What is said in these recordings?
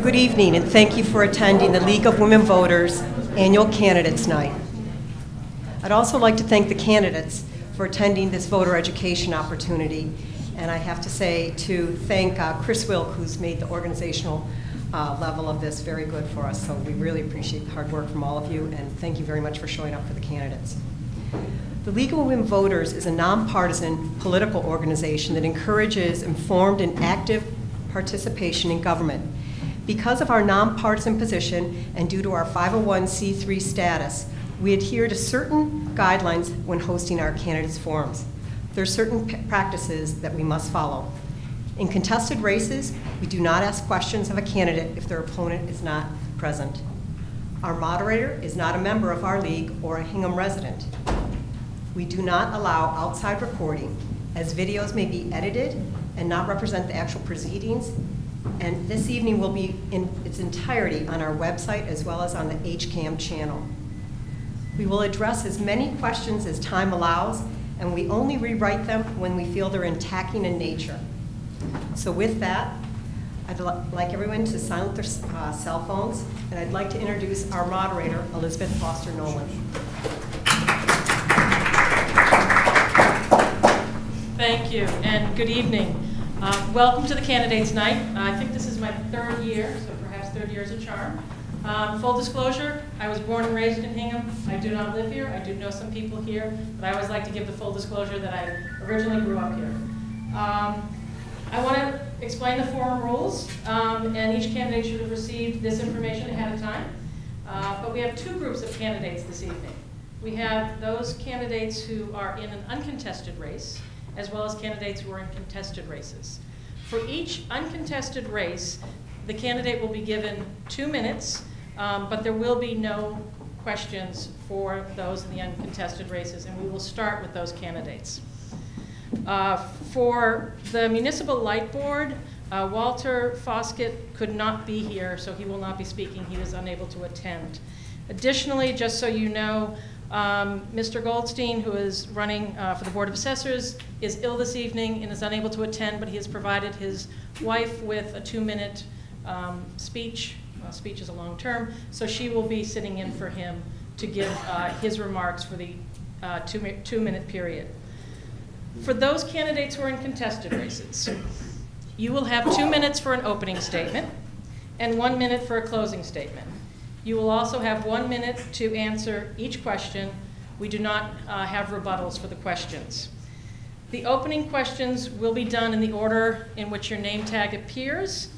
Good evening, and thank you for attending the League of Women Voters Annual Candidates Night. I'd also like to thank the candidates for attending this voter education opportunity, and I have to say to thank Chris Wilk, who's made the organizational level of this very good for us, so we really appreciate the hard work from all of you, and thank you very much for showing up for the candidates. The League of Women Voters is a nonpartisan political organization that encourages informed and active participation in government. Because of our nonpartisan position and due to our 501c3 status, we adhere to certain guidelines when hosting our candidates' forums. There are certain practices that we must follow. In contested races, we do not ask questions of a candidate if their opponent is not present. Our moderator is not a member of our league or a Hingham resident. We do not allow outside recording, as videos may be edited and not represent the actual proceedings, and this evening will be in its entirety on our website as well as on the HCAM channel. We will address as many questions as time allows, and we only rewrite them when we feel they're attacking in nature. So with that, I'd like everyone to silence their cell phones, and I'd like to introduce our moderator, Elizabeth Foster Nolan. Thank you, and good evening. Welcome to the Candidates Night. I think this is my third year, so perhaps third year is a charm. Full disclosure, I was born and raised in Hingham. I do not live here. I do know some people here, but I always like to give the full disclosure that I originally grew up here. I want to explain the forum rules, and each candidate should have received this information ahead of time. But we have two groups of candidates this evening. We have those candidates who are in an uncontested race, as well as candidates who are in contested races. For each uncontested race, the candidate will be given 2 minutes, but there will be no questions for those in the uncontested races, and we will start with those candidates. For the Municipal Light Board, Walter Foskett could not be here, so he will not be speaking. He was unable to attend. Additionally, just so you know, Mr. Goldstein, who is running for the Board of Assessors, is ill this evening and is unable to attend, but he has provided his wife with a 2-minute speech. Speech is a long term, so she will be sitting in for him to give his remarks for the 2-minute period. For those candidates who are in contested races, you will have 2 minutes for an opening statement and 1 minute for a closing statement. You will also have 1 minute to answer each question. We do not have rebuttals for the questions. The opening questions will be done in the order in which your name tag appears,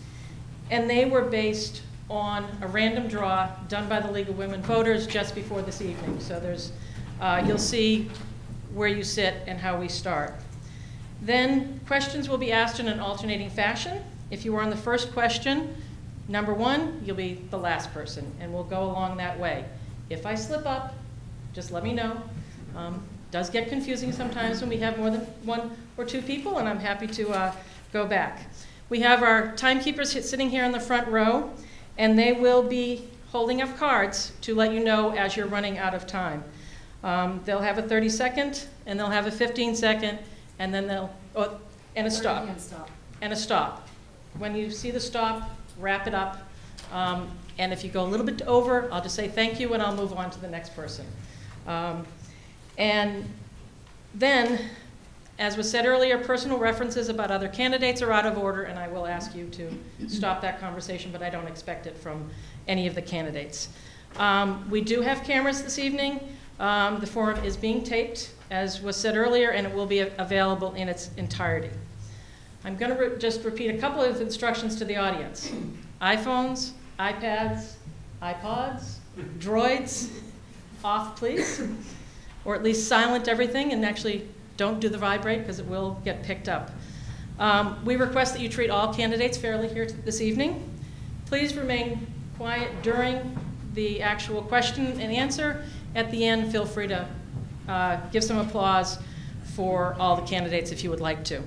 and they were based on a random draw done by the League of Women Voters just before this evening. So there's, you'll see where you sit and how we start. Then questions will be asked in an alternating fashion. If you are on the first question, number 1, you'll be the last person, and we'll go along that way. If I slip up, just let me know. Does get confusing sometimes when we have more than 1 or 2 people, and I'm happy to go back. We have our timekeepers sitting here in the front row, and they will be holding up cards to let you know as you're running out of time. They'll have a 30-second, and they'll have a 15-second, and then they'll, and a stop. And a stop. When you see the stop, wrap it up, and if you go a little bit over, I'll just say thank you and I'll move on to the next person. And then, as was said earlier, personal references about other candidates are out of order, and I will ask you to stop that conversation, but I don't expect it from any of the candidates. We do have cameras this evening. The forum is being taped, as was said earlier, and it will be available in its entirety. I'm going to just repeat a couple of instructions to the audience. iPhones, iPads, iPods, droids, off please, or at least silent everything and actually don't do the vibrate because it will get picked up. We request that you treat all candidates fairly here this evening. Please remain quiet during the actual question and answer. At the end, feel free to give some applause for all the candidates if you would like to.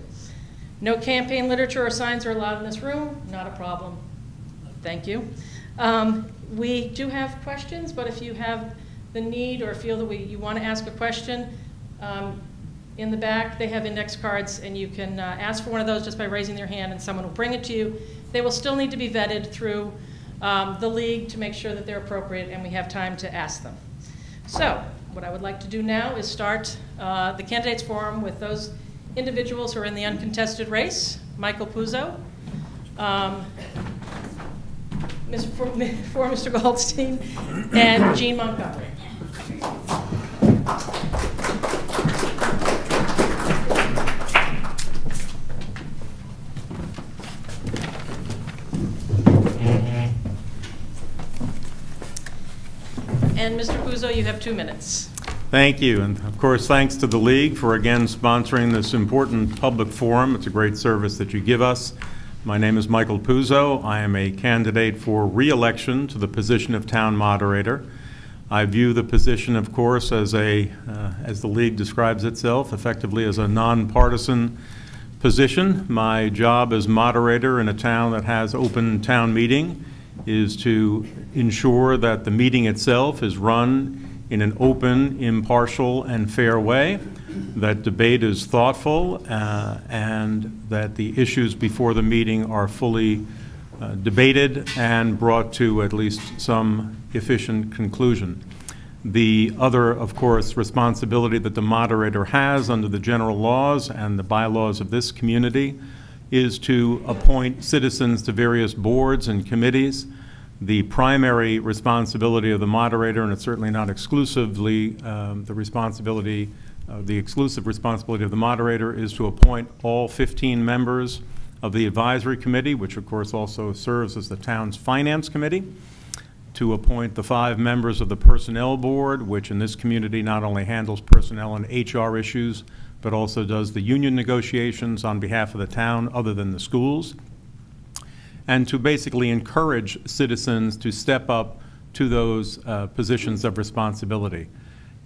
No campaign literature or signs are allowed in this room. Not a problem. Thank you. We do have questions, but if you have the need or feel that you want to ask a question, in the back they have index cards, and you can ask for one of those just by raising your hand, and someone will bring it to you. They will still need to be vetted through the league to make sure that they're appropriate and we have time to ask them. So what I would like to do now is start the candidates forum with those individuals who are in the uncontested race. Michael Puzo, for Mr. Goldstein, and Jean Montgomery. And Mr. Puzo, you have 2 minutes. Thank you, and of course thanks to the League for again sponsoring this important public forum. It's a great service that you give us. My name is Michael Puzo. I am a candidate for re-election to the position of Town Moderator. I view the position, of course, as the League describes itself, effectively as a nonpartisan position. My job as moderator in a town that has open town meeting is to ensure that the meeting itself is run in an open, impartial, and fair way, that debate is thoughtful, and that the issues before the meeting are fully debated and brought to at least some efficient conclusion. The other, of course, responsibility that the moderator has under the general laws and the bylaws of this community is to appoint citizens to various boards and committees. The primary responsibility of the moderator, and it's certainly not exclusively the exclusive responsibility of the moderator, is to appoint all 15 members of the advisory committee, which of course also serves as the town's finance committee, to appoint the 5 members of the personnel board, which in this community not only handles personnel and HR issues, but also does the union negotiations on behalf of the town other than the schools, and to basically encourage citizens to step up to those positions of responsibility.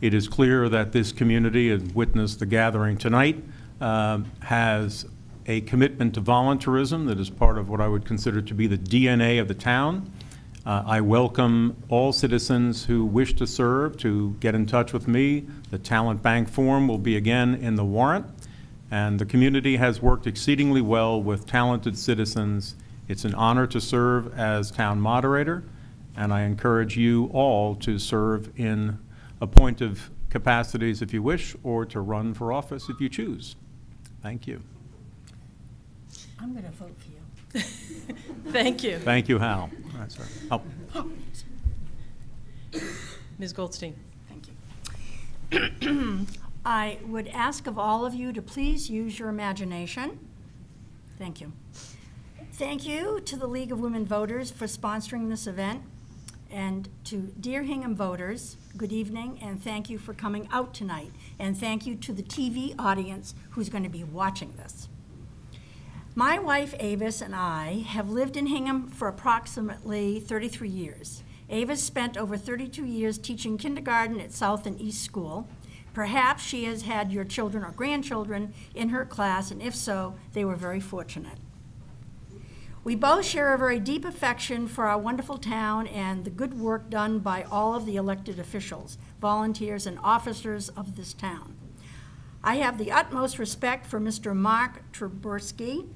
It is clear that this community, and witnessed the gathering tonight, has a commitment to volunteerism that is part of what I would consider to be the DNA of the town. I welcome all citizens who wish to serve to get in touch with me. The Talent Bank form will be again in the warrant, and the community has worked exceedingly well with talented citizens. It's an honor to serve as town moderator, and I encourage you all to serve in appointive capacities if you wish, or to run for office if you choose. Thank you. I'm going to vote for you. Thank you. Thank you, Hal. All right, sir. Oh. Ms. Goldstein. Thank you. I would ask of all of you to please use your imagination. Thank you. Thank you to the League of Women Voters for sponsoring this event, and to dear Hingham voters, good evening, and thank you for coming out tonight, and thank you to the TV audience who's going to be watching this. My wife Avis and I have lived in Hingham for approximately 33 years. Avis spent over 32 years teaching kindergarten at South and East School. Perhaps she has had your children or grandchildren in her class, and if so, they were very fortunate. We both share a very deep affection for our wonderful town and the good work done by all of the elected officials, volunteers, and officers of this town. I have the utmost respect for Mr. Mark Tyberski,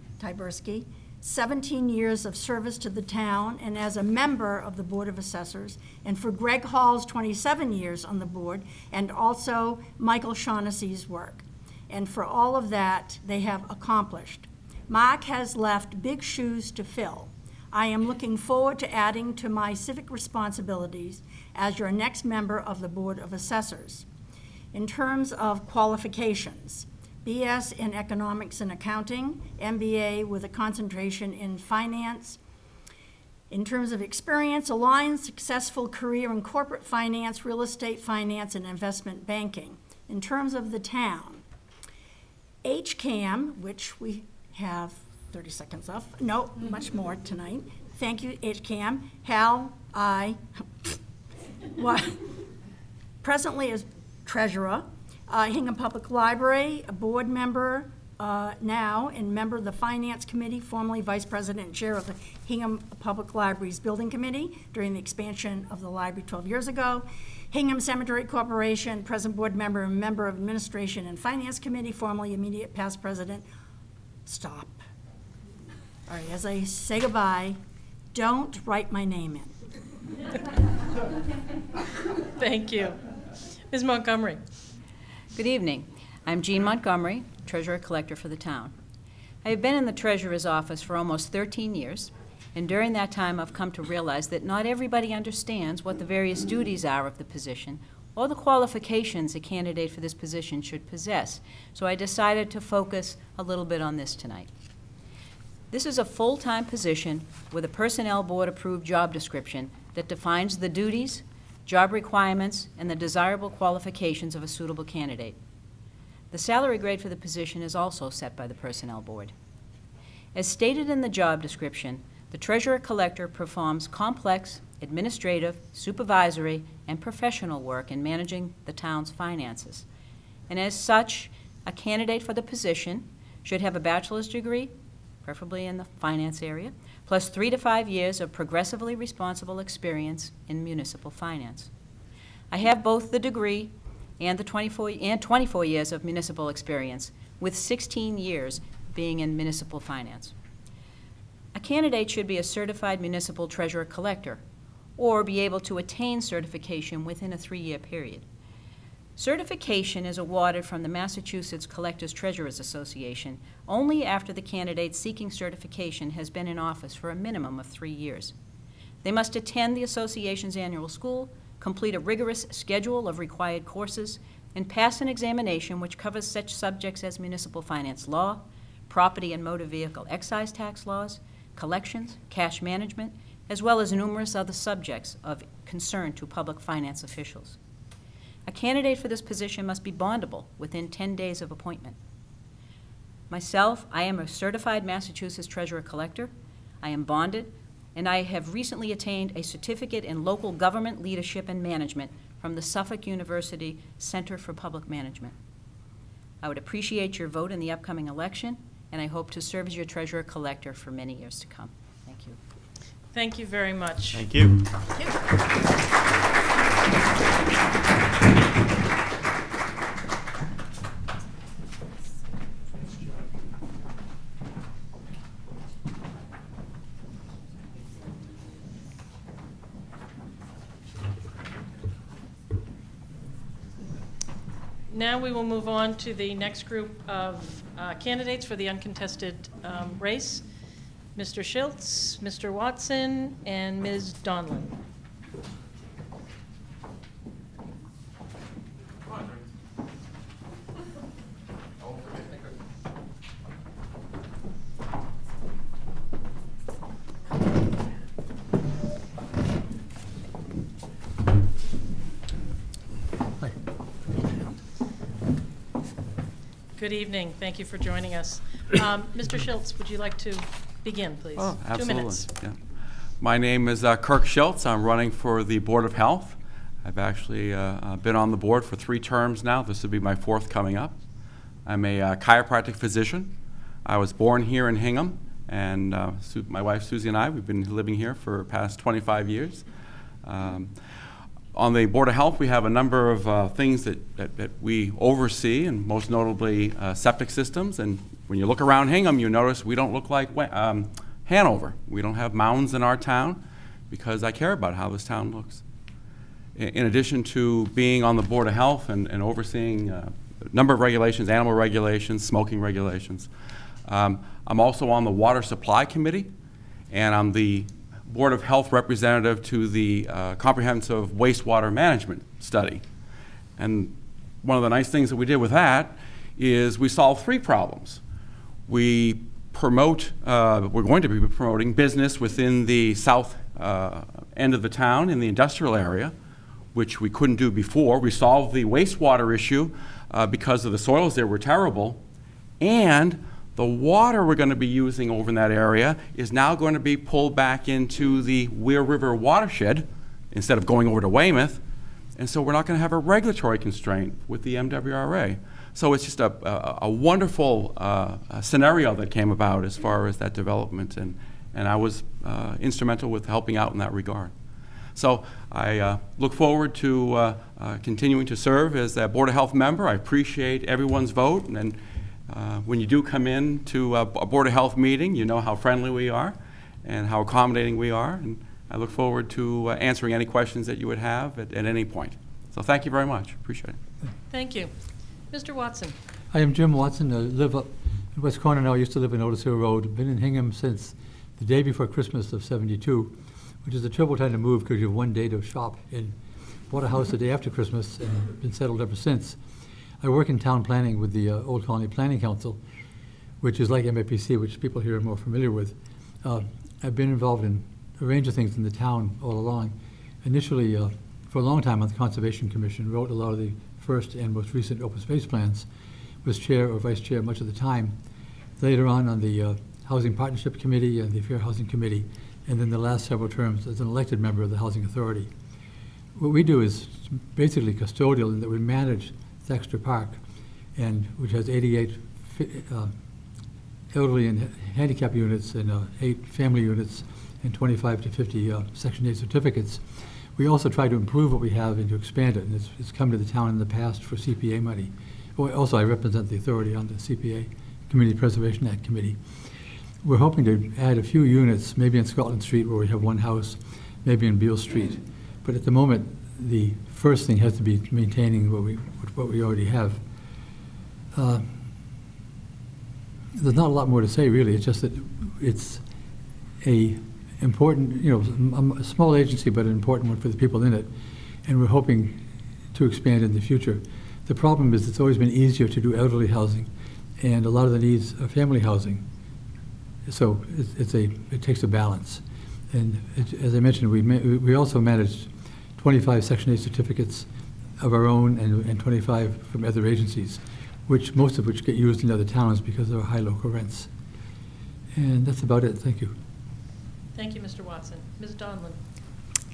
17 years of service to the town and as a member of the Board of Assessors, and for Greg Hall's 27 years on the board, and also Michael Shaughnessy's work, and for all of that they have accomplished. Mark has left big shoes to fill. I am looking forward to adding to my civic responsibilities as your next member of the Board of Assessors. In terms of qualifications, BS in Economics and Accounting, MBA with a concentration in Finance. In terms of experience, a long, successful career in corporate finance, real estate finance, and investment banking. In terms of the town, HCAM, which we have 30 seconds left. No, much more tonight. Thank you, HCAM. Hal, presently as treasurer. Hingham Public Library, a board member now, and member of the Finance Committee, formerly Vice President and Chair of the Hingham Public Library's Building Committee during the expansion of the library 12 years ago. Hingham Cemetery Corporation, present board member and member of Administration and Finance Committee, formerly immediate past president. Stop. All right, as I say goodbye, Don't write my name in. Thank you. Ms. Montgomery. Good evening. I'm Jean Montgomery, Treasurer-Collector for the town. I have been in the Treasurer's office for almost 13 years, and during that time I've come to realize that not everybody understands what the various duties are of the position or the qualifications a candidate for this position should possess. So I decided to focus a little bit on this tonight. This is a full-time position with a Personnel Board-approved job description that defines the duties, job requirements, and the desirable qualifications of a suitable candidate. The salary grade for the position is also set by the Personnel Board. As stated in the job description, the Treasurer-Collector performs complex administrative, supervisory, and professional work in managing the town's finances. And as such, a candidate for the position should have a bachelor's degree, preferably in the finance area, plus 3 to 5 years of progressively responsible experience in municipal finance. I have both the degree and 24 years of municipal experience, with 16 years being in municipal finance. A candidate should be a certified municipal treasurer-collector or be able to attain certification within a 3-year period. Certification is awarded from the Massachusetts Collectors Treasurers Association only after the candidate seeking certification has been in office for a minimum of 3 years. They must attend the association's annual school, complete a rigorous schedule of required courses, and pass an examination which covers such subjects as municipal finance law, property and motor vehicle excise tax laws, collections, cash management, as well as numerous other subjects of concern to public finance officials. A candidate for this position must be bondable within 10 days of appointment. Myself, I am a certified Massachusetts Treasurer-Collector. I am bonded, and I have recently attained a certificate in local government leadership and management from the Suffolk University Center for Public Management. I would appreciate your vote in the upcoming election, and I hope to serve as your Treasurer-Collector for many years to come. Thank you. Thank you very much. Thank you. Thank you. Now we will move on to the next group of candidates for the uncontested race. Mr. Schultz, Mr. Watson, and Ms. Donlin. Good evening. Thank you for joining us. Mr. Schultz, would you like to begin, please? Oh, absolutely. 2 minutes. Yeah. My name is Kirk Schultz. I'm running for the Board of Health. I've actually been on the board for 3 terms now. This will be my 4th coming up. I'm a chiropractic physician. I was born here in Hingham, and my wife Susie and I, we've been living here for the past 25 years. On the Board of Health, we have a number of things that we oversee, and most notably septic systems. And when you look around Hingham, you notice we don't look like Hanover. We don't have mounds in our town because I care about how this town looks. In addition to being on the Board of Health and overseeing a number of regulations, animal regulations, smoking regulations, I'm also on the Water Supply Committee, and I'm the Board of Health representative to the Comprehensive Wastewater Management Study. And one of the nice things that we did with that is we solved 3 problems. We promote, we're going to be promoting business within the south end of the town in the industrial area, which we couldn't do before. We solved the wastewater issue because of the soils there were terrible, and the water we're going to be using over in that area is now going to be pulled back into the Weir River watershed instead of going over to Weymouth, and so we're not going to have a regulatory constraint with the MWRA. So it's just a wonderful scenario that came about as far as that development, and I was instrumental with helping out in that regard. So I look forward to continuing to serve as a Board of Health member. I appreciate everyone's vote, and when you do come in to a Board of Health meeting, you know how friendly we are, and how accommodating we are. And I look forward to answering any questions that you would have at any point. So thank you very much. Appreciate it. Thank you. Mr. Watson. I am Jim Watson. I live up in West Corner now. I used to live in Otis Hill Road. I've been in Hingham since the day before Christmas of '72, which is a terrible time to move because you have one day to shop. And bought a house the day after Christmas and been settled ever since. I work in town planning with the Old Colony Planning Council, which is like MAPC, which people here are more familiar with. I've been involved in a range of things in the town all along. Initially, for a long time on the Conservation Commission, wrote a lot of the first and most recent open space plans, was chair or vice chair much of the time. Later on the Housing Partnership Committee and the Fair Housing Committee, and then the last several terms as an elected member of the Housing Authority. What we do is basically custodial in that we manage Thaxter Park, and which has 88 elderly and handicap units and 8 family units and 25 to 50 Section 8 certificates. We also try to improve what we have and to expand it, and it's come to the town in the past for CPA money. Well, also, I represent the authority on the CPA, Community Preservation Act Committee. We're hoping to add a few units, maybe on Scotland Street where we have one house, maybe in Beale Street. But at the moment, the first thing has to be maintaining what we already have. There's not a lot more to say, really. It's just that it's a important, a small agency, but an important one for the people in it, and we're hoping to expand in the future. The problem is it's always been easier to do elderly housing, and a lot of the needs are family housing. So it takes a balance. And as I mentioned, we also manage 25 Section 8 certificates of our own and 25 from other agencies, most of which get used in other towns because of our high local rents. And that's about it. Thank you. Thank you, Mr. Watson. Ms. Donlin.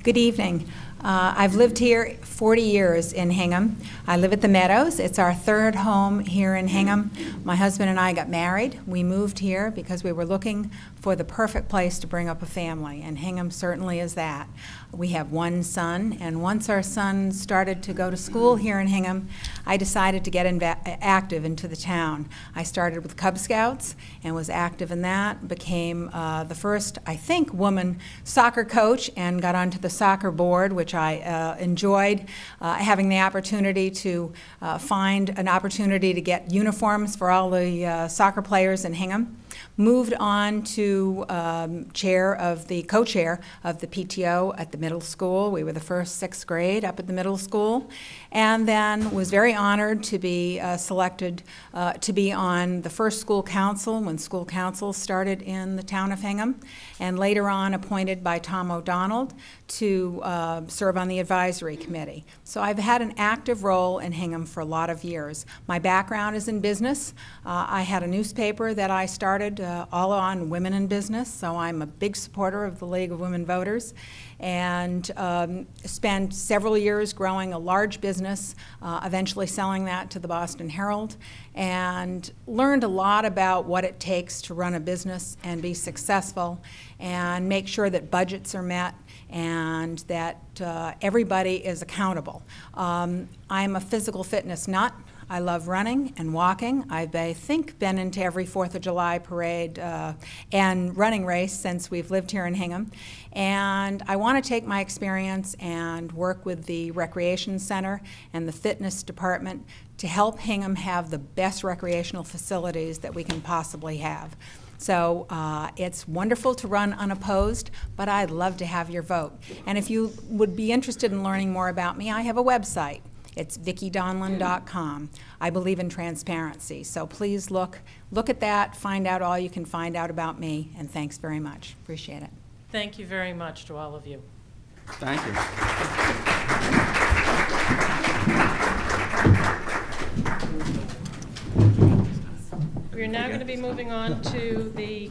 Good evening. I've lived here 40 years in Hingham. I live at the Meadows. It's our third home here in Hingham. My husband and I got married. We moved here because we were looking for the perfect place to bring up a family, and Hingham certainly is that. We have one son, and once our son started to go to school here in Hingham, I decided to get active into the town. I started with Cub Scouts and was active in that, became the first, I think, woman soccer coach, and got onto the soccer board, which I enjoyed having the opportunity to find an opportunity to get uniforms for all the soccer players in Hingham. Moved on to co-chair of the PTO at the middle school. We were the first 6th grade up at the middle school, and then was very honored to be selected to be on the first school council when school council started in the town of Hingham, and later on appointed by Tom O'Donnell to serve on the advisory committee. So I've had an active role in Hingham for a lot of years. My background is in business. I had a newspaper that I started all on women in business, so I'm a big supporter of the League of Women Voters, and spent several years growing a large business, eventually selling that to the Boston Herald, and learned a lot about what it takes to run a business and be successful and make sure that budgets are met and that everybody is accountable. I'm a physical fitness nut. I love running and walking. I've, I think, been into every 4th of July parade and running race since we've lived here in Hingham. And I want to take my experience and work with the Recreation Center and the Fitness Department to help Hingham have the best recreational facilities that we can possibly have. So it's wonderful to run unopposed, but I'd love to have your vote. And if you would be interested in learning more about me, I have a website. It's vickydonlin.com. I believe in transparency, so please look at that, find out all you can find out about me, and thanks very much. Appreciate it. Thank you very much to all of you. Thank you. We're now going to be moving on to the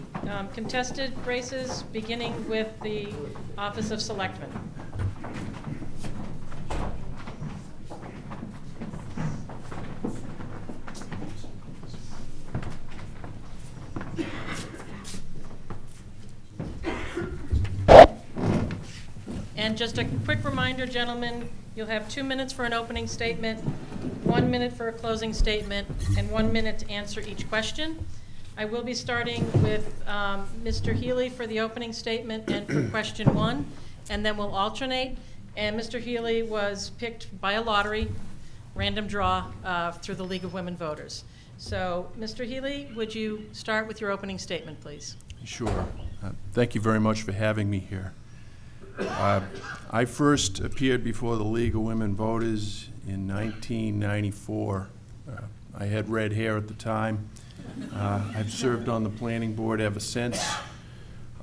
contested races, beginning with the Office of Selectmen. And just a quick reminder, gentlemen, you'll have 2 minutes for an opening statement, 1 minute for a closing statement, and 1 minute to answer each question. I will be starting with Mr. Healy for the opening statement and for question 1, and then we'll alternate. And Mr. Healy was picked by a lottery, random draw, through the League of Women Voters. So, Mr. Healy, would you start with your opening statement, please? Sure. Thank you very much for having me here. I first appeared before the League of Women Voters in 1994. I had red hair at the time. I've served on the planning board ever since.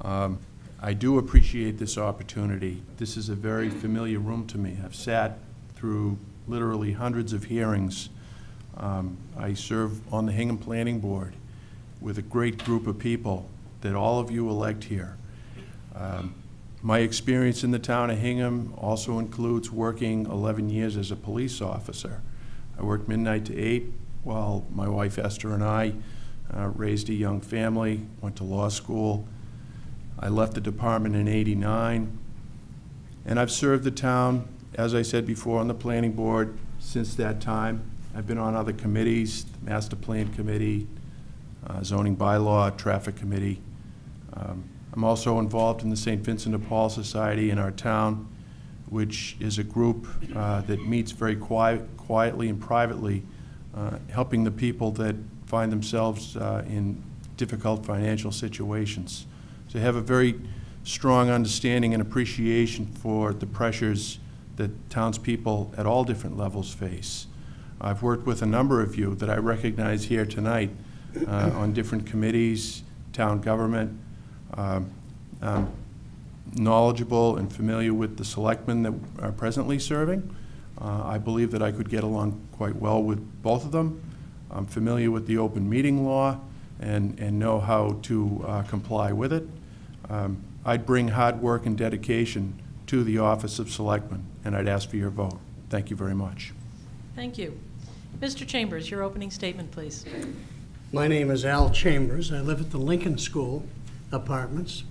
I do appreciate this opportunity. This is a very familiar room to me. I've sat through literally hundreds of hearings. I serve on the Hingham Planning Board with a great group of people that all of you elect here. My experience in the town of Hingham also includes working 11 years as a police officer. I worked midnight to 8 while my wife Esther and I raised a young family, went to law school. I left the department in '89, and I've served the town, as I said before, on the planning board since that time. I've been on other committees, the Master Plan Committee, Zoning Bylaw, Traffic Committee. I'm also involved in the St. Vincent de Paul Society in our town, which is a group that meets very quietly and privately, helping the people that find themselves in difficult financial situations. So I have a very strong understanding and appreciation for the pressures that townspeople at all different levels face. I've worked with a number of you that I recognize here tonight on different committees, town government. I'm knowledgeable and familiar with the selectmen that are presently serving. I believe that I could get along quite well with both of them. I'm familiar with the open meeting law and know how to comply with it. I'd bring hard work and dedication to the office of selectman, and I'd ask for your vote. Thank you very much. Thank you. Mr. Chambers, your opening statement, please. My name is Al Chambers. I live at the Lincoln School Apartments.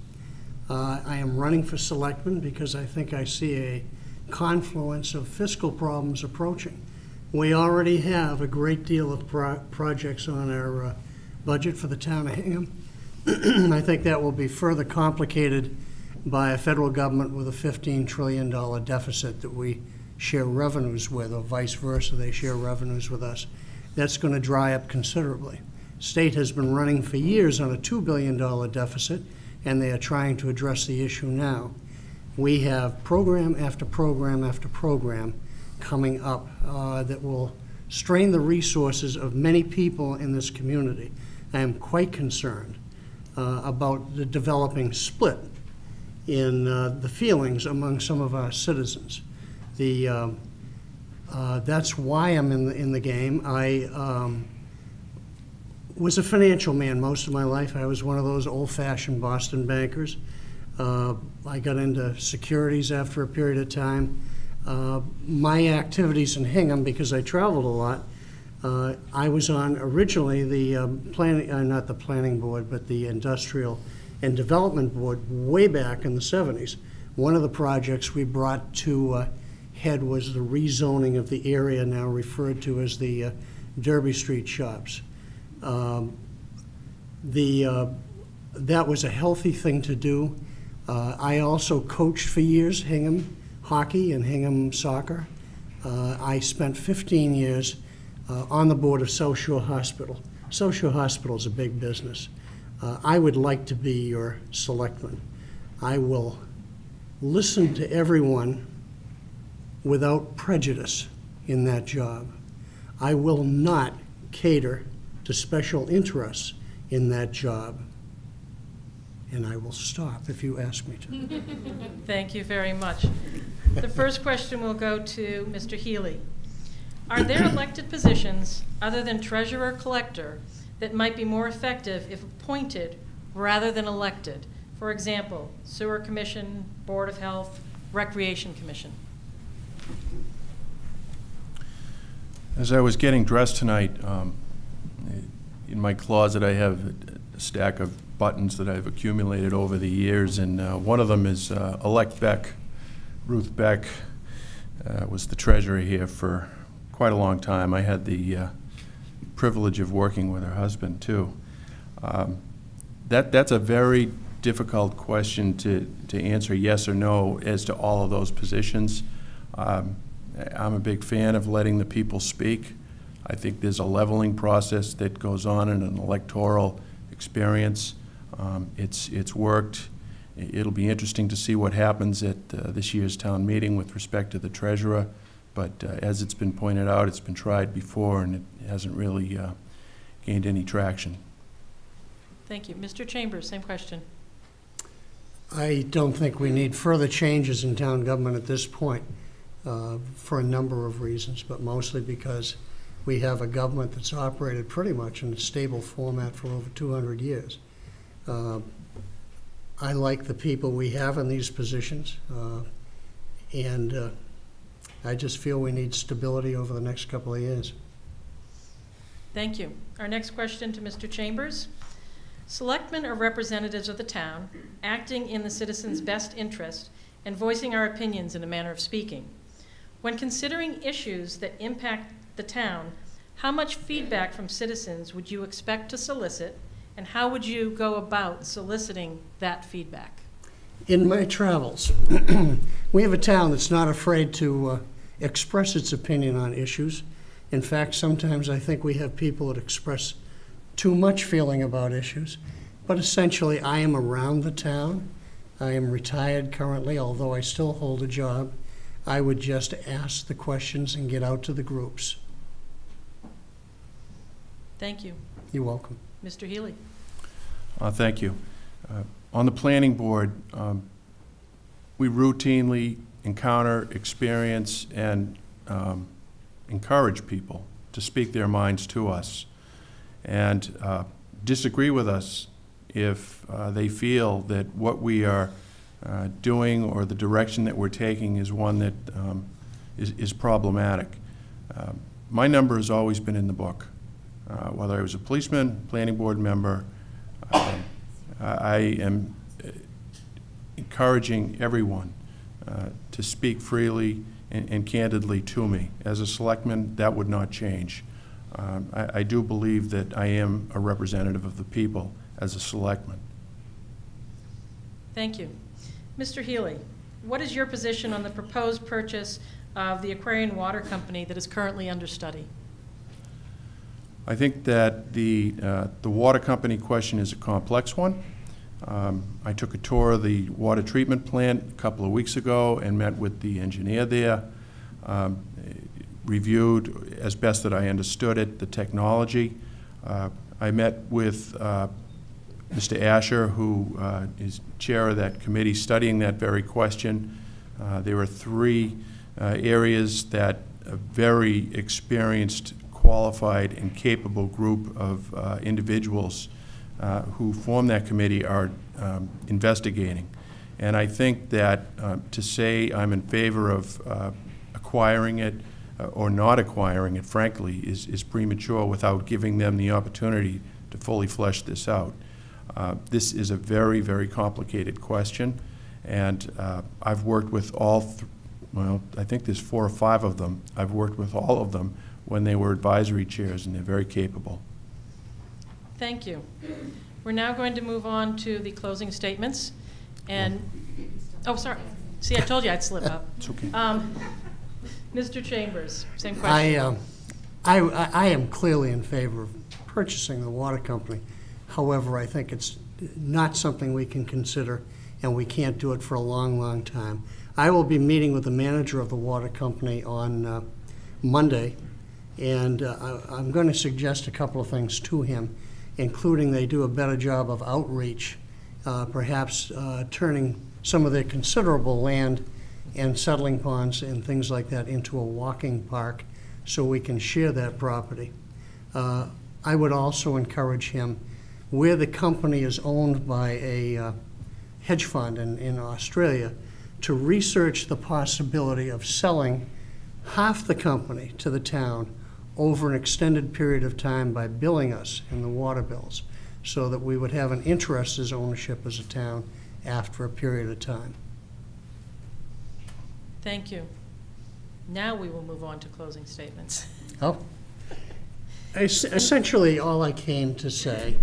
I am running for selectman because I think I see a confluence of fiscal problems approaching. We already have a great deal of projects on our budget for the town of Hingham. I think that will be further complicated by a federal government with a $15 trillion deficit that we share revenues with, or vice versa, they share revenues with us. That's going to dry up considerably. State has been running for years on a $2 billion deficit, and they are trying to address the issue now. We have program after program after program coming up that will strain the resources of many people in this community. I am quite concerned about the developing split in the feelings among some of our citizens. That's why I'm in the game. I was a financial man most of my life. I was one of those old-fashioned Boston bankers. I got into securities after a period of time. My activities in Hingham, because I traveled a lot, I was on originally the not the planning board, but the industrial and development board way back in the 70s. One of the projects we brought to head was the rezoning of the area now referred to as the Derby Street shops. That was a healthy thing to do. I also coached for years Hingham hockey and Hingham soccer. I spent 15 years on the board of South Shore Hospital. South Shore Hospital is a big business. I would like to be your selectman. I will listen to everyone without prejudice in that job. I will not cater to special interests in that job. And I will stop if you ask me to. Thank you very much. The first question will go to Mr. Healy. Are there elected positions other than treasurer-collector that might be more effective if appointed rather than elected? For example, Sewer Commission, Board of Health, Recreation Commission. As I was getting dressed tonight, in my closet I have a stack of buttons that I've accumulated over the years, and one of them is elect Beck. Ruth Beck was the treasurer here for quite a long time. I had the privilege of working with her husband too. That's a very difficult question to answer yes or no as to all of those positions. I'm a big fan of letting the people speak. I think there's a leveling process that goes on in an electoral experience. It's worked. It'll be interesting to see what happens at this year's town meeting with respect to the treasurer. But as it's been pointed out, it's been tried before and it hasn't really gained any traction. Thank you. Mr. Chambers, same question. I don't think we need further changes in town government at this point for a number of reasons, but mostly because we have a government that's operated pretty much in a stable format for over 200 years. I like the people we have in these positions, and I just feel we need stability over the next couple of years. Thank you. Our next question to Mr. Chambers. Selectmen are representatives of the town, acting in the citizens' best interest and voicing our opinions in a manner of speaking. When considering issues that impact the town, how much feedback from citizens would you expect to solicit, and how would you go about soliciting that feedback? In my travels, we have a town that's not afraid to express its opinion on issues. In fact, sometimes I think we have people that express too much feeling about issues. But essentially, I am around the town. I am retired currently, although I still hold a job. I would just ask the questions and get out to the groups. Thank you. You're welcome. Mr. Healy. Thank you. On the planning board, we routinely encounter, experience, and encourage people to speak their minds to us and disagree with us if they feel that what we are doing or the direction that we're taking is one that is problematic. My number has always been in the book. Whether I was a policeman, planning board member, I am encouraging everyone to speak freely and candidly to me. As a selectman, that would not change. I do believe that I am a representative of the people as a selectman. Thank you. Mr. Healy, what is your position on the proposed purchase of the Aquarian Water Company that is currently under study? I think that the water company question is a complex one. I took a tour of the water treatment plant a couple of weeks ago and met with the engineer there, reviewed, as best that I understood it, the technology. I met with Mr. Asher, who is chair of that committee, studying that very question. There are three areas that a very experienced, qualified, and capable group of individuals who form that committee are investigating. And I think that to say I'm in favor of acquiring it or not acquiring it, frankly, is premature without giving them the opportunity to fully flesh this out. This is a very, very complicated question, and I've worked with well, I think there's 4 or 5 of them. I've worked with all of them when they were advisory chairs, and they're very capable. Thank you. We're now going to move on to the closing statements. And, oh, sorry. See, I told you I'd slip up. It's okay. Mr. Chambers, same question. I am clearly in favor of purchasing the water company. However, I think it's not something we can consider, and we can't do it for a long, long time. I will be meeting with the manager of the water company on Monday, and I'm going to suggest a couple of things to him, including they do a better job of outreach, perhaps turning some of their considerable land and settling ponds and things like that into a walking park so we can share that property. I would also encourage him, where the company is owned by a hedge fund in Australia, to research the possibility of selling half the company to the town over an extended period of time by billing us in the water bills, so that we would have an interest as ownership as a town after a period of time. Thank you. Now we will move on to closing statements. Oh. Essentially, all I came to say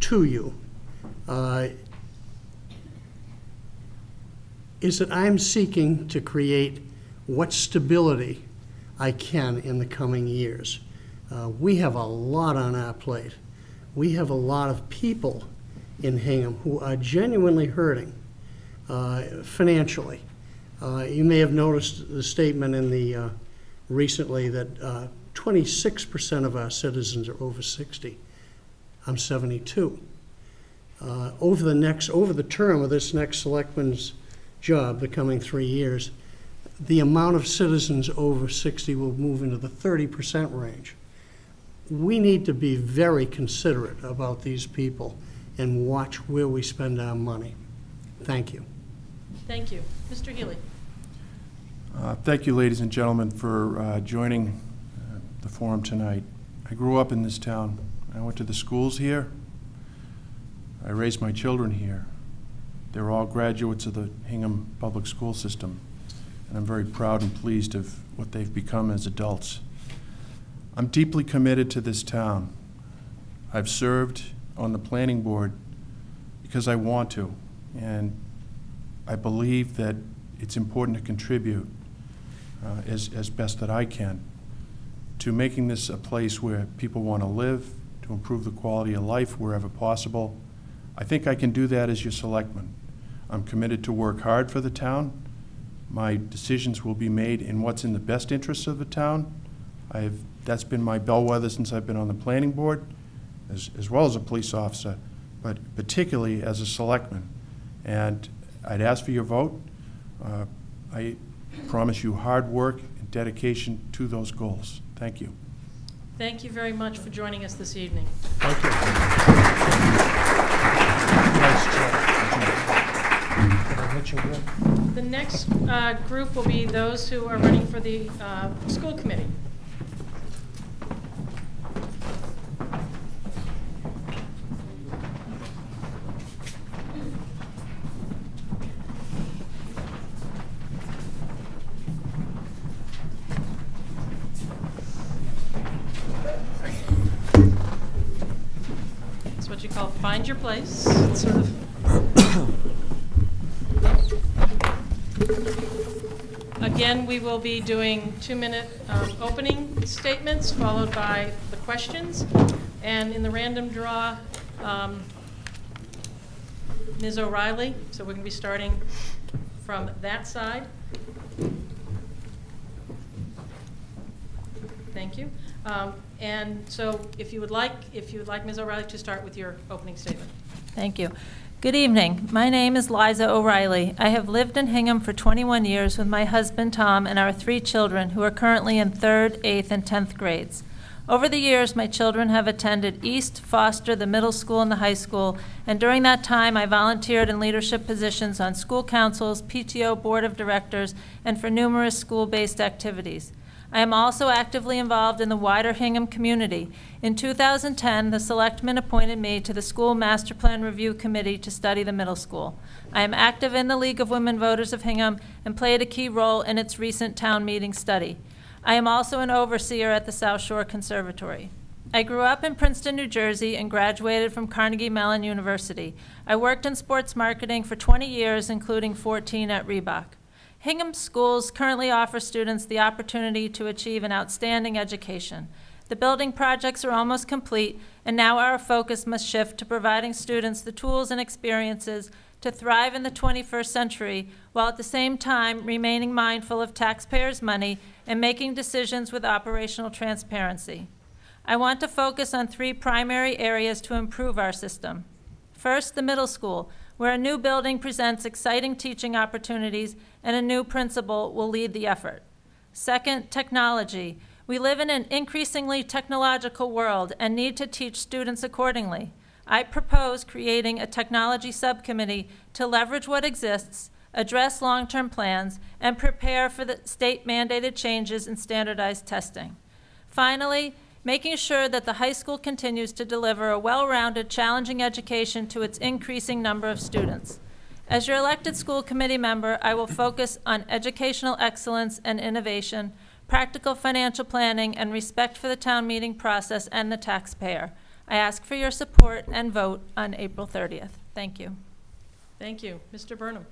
to you is that I'm seeking to create what stability I can in the coming years. We have a lot on our plate. We have a lot of people in Hingham who are genuinely hurting financially. You may have noticed the statement in the recently that 26% of our citizens are over 60. I'm 72. Over the term of this next selectman's job, the coming 3 years, the amount of citizens over 60 will move into the 30% range. We need to be very considerate about these people and watch where we spend our money. Thank you. Thank you. Mr. Healy. Thank you, ladies and gentlemen, for joining the forum tonight. I grew up in this town. I went to the schools here. I raised my children here. They're all graduates of the Hingham public school system, and I'm very proud and pleased of what they've become as adults. I'm deeply committed to this town. I've served on the planning board because I want to, and I believe that it's important to contribute as best that I can to making this a place where people want to live, to improve the quality of life wherever possible. I think I can do that as your selectman. I'm committed to work hard for the town. My decisions will be made in what's in the best interests of the town. That's been my bellwether since I've been on the planning board, as well as a police officer, but particularly as a selectman. And I'd ask for your vote. I promise you hard work and dedication to those goals. Thank you. Thank you very much for joining us this evening. Thank you. The next group will be those who are running for the school committee. It's what you call find your place. It's sort of again, we will be doing 2-minute opening statements followed by the questions. And in the random draw, Ms. O'Reilly. So we're going to be starting from that side. Thank you. And so if you would like Ms. O'Reilly to start with your opening statement. Thank you. Good evening. My name is Liza O'Reilly. I have lived in Hingham for 21 years with my husband, Tom, and our 3 children who are currently in 3rd, 8th, and 10th grades. Over the years, my children have attended East, Foster, the middle school, and the high school, and during that time, I volunteered in leadership positions on school councils, PTO board of directors, and for numerous school-based activities. I am also actively involved in the wider Hingham community. In 2010, the Selectmen appointed me to the School Master Plan Review Committee to study the middle school. I am active in the League of Women Voters of Hingham and played a key role in its recent town meeting study. I am also an overseer at the South Shore Conservatory. I grew up in Princeton, New Jersey, and graduated from Carnegie Mellon University. I worked in sports marketing for 20 years, including 14 at Reebok. Hingham schools currently offer students the opportunity to achieve an outstanding education. The building projects are almost complete, and now our focus must shift to providing students the tools and experiences to thrive in the 21st century, while at the same time remaining mindful of taxpayers' money and making decisions with operational transparency. I want to focus on 3 primary areas to improve our system. First, the middle school, where a new building presents exciting teaching opportunities and a new principal will lead the effort. Second, technology. We live in an increasingly technological world and need to teach students accordingly. I propose creating a technology subcommittee to leverage what exists, address long-term plans, and prepare for the state-mandated changes in standardized testing. Finally, making sure that the high school continues to deliver a well-rounded, challenging education to its increasing number of students. As your elected school committee member, I will focus on educational excellence and innovation, practical financial planning, and respect for the town meeting process and the taxpayer. I ask for your support and vote on April 30th. Thank you. Thank you. Mr. Burnham.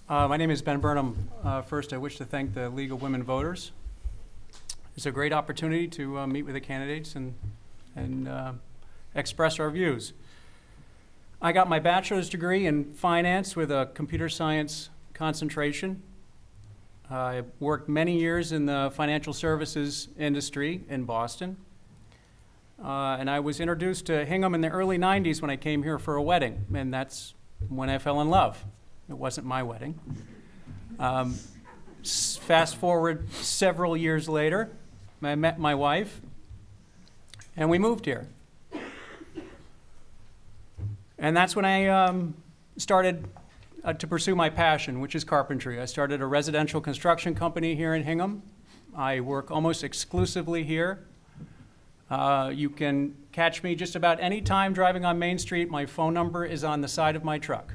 My name is Ben Burnham. First, I wish to thank the League of Women Voters. It's a great opportunity to meet with the candidates and express our views. I got my bachelor's degree in finance with a computer science concentration. I worked many years in the financial services industry in Boston. And I was introduced to Hingham in the early 90s when I came here for a wedding, and that's when I fell in love. It wasn't my wedding. Fast forward several years later, I met my wife, and we moved here. And that's when I started to pursue my passion, which is carpentry. I started a residential construction company here in Hingham. I work almost exclusively here. You can catch me just about any time driving on Main Street. My phone number is on the side of my truck.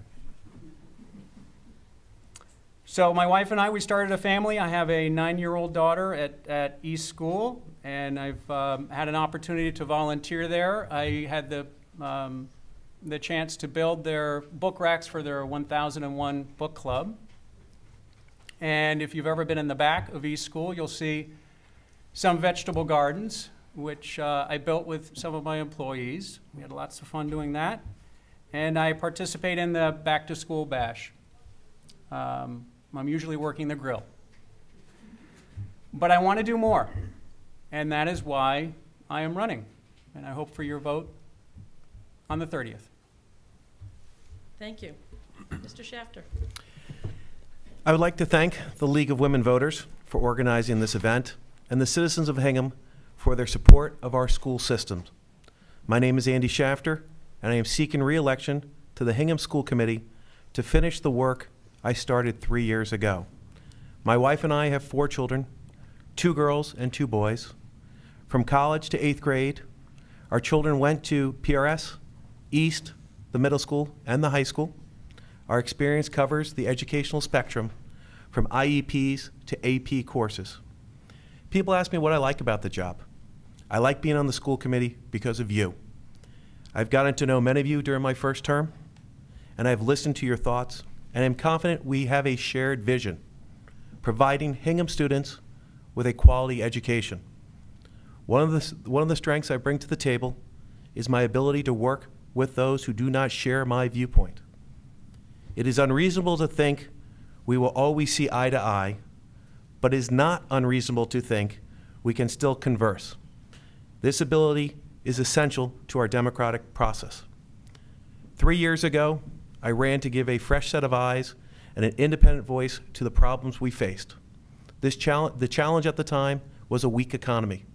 So my wife and I, we started a family. I have a 9-year-old daughter at East School, and I've had an opportunity to volunteer there. I had the chance to build their book racks for their 1001 book club. And if you've ever been in the back of East School, you'll see some vegetable gardens, which I built with some of my employees. We had lots of fun doing that. And I participate in the Back to School Bash. I'm usually working the grill. But I want to do more, and that is why I am running. And I hope for your vote on the 30th. Thank you. Mr. Shafter. I would like to thank the League of Women Voters for organizing this event and the citizens of Hingham for their support of our school systems. My name is Andy Shafter, and I am seeking re-election to the Hingham School Committee to finish the work I started 3 years ago. My wife and I have 4 children, 2 girls and 2 boys. From college to 8th grade, our children went to PRS, East, the middle school, and the high school. Our experience covers the educational spectrum from IEPs to AP courses. People ask me what I like about the job. I like being on the school committee because of you. I've gotten to know many of you during my first term, and I've listened to your thoughts, and I'm confident we have a shared vision, providing Hingham students with a quality education. One of the strengths I bring to the table is my ability to work with those who do not share my viewpoint. It is unreasonable to think we will always see eye to eye, but it is not unreasonable to think we can still converse. This ability is essential to our democratic process. 3 years ago, I ran to give a fresh set of eyes and an independent voice to the problems we faced. The challenge at the time was a weak economy.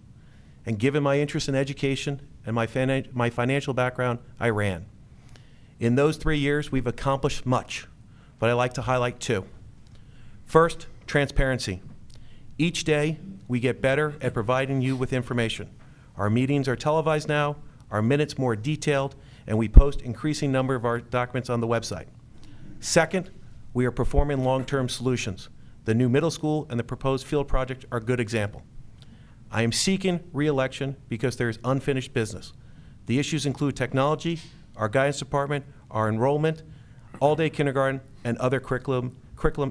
And given my interest in education and my financial background, I ran. In those 3 years, we've accomplished much, but I'd like to highlight 2. First, transparency. Each day, we get better at providing you with information. Our meetings are televised now, our minutes more detailed, and we post increasing number of our documents on the website. Second, we are performing long-term solutions. The new middle school and the proposed field project are a good example. I am seeking re-election because there is unfinished business. The issues include technology, our guidance department, our enrollment, all-day kindergarten, and other curriculum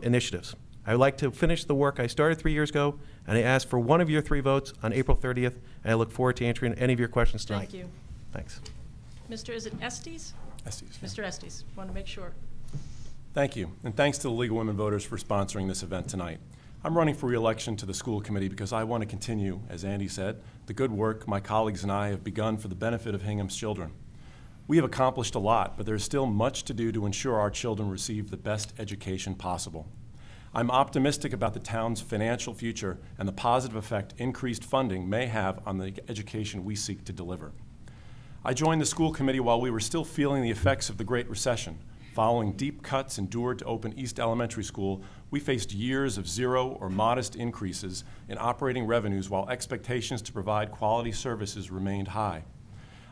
initiatives. I would like to finish the work I started 3 years ago, and I ask for one of your 3 votes on April 30th, and I look forward to answering any of your questions tonight. Thank you. Thanks. Mr. Is it Estes? Estes. Mr. Estes, want to make sure. Thank you, and thanks to the League of Women Voters for sponsoring this event tonight. I'm running for re-election to the school committee because I want to continue, as Andy said, the good work my colleagues and I have begun for the benefit of Hingham's children. We have accomplished a lot, but there's still much to do to ensure our children receive the best education possible. I'm optimistic about the town's financial future and the positive effect increased funding may have on the education we seek to deliver. I joined the school committee while we were still feeling the effects of the Great Recession. Following deep cuts endured to open East Elementary School, we faced years of 0 or modest increases in operating revenues while expectations to provide quality services remained high.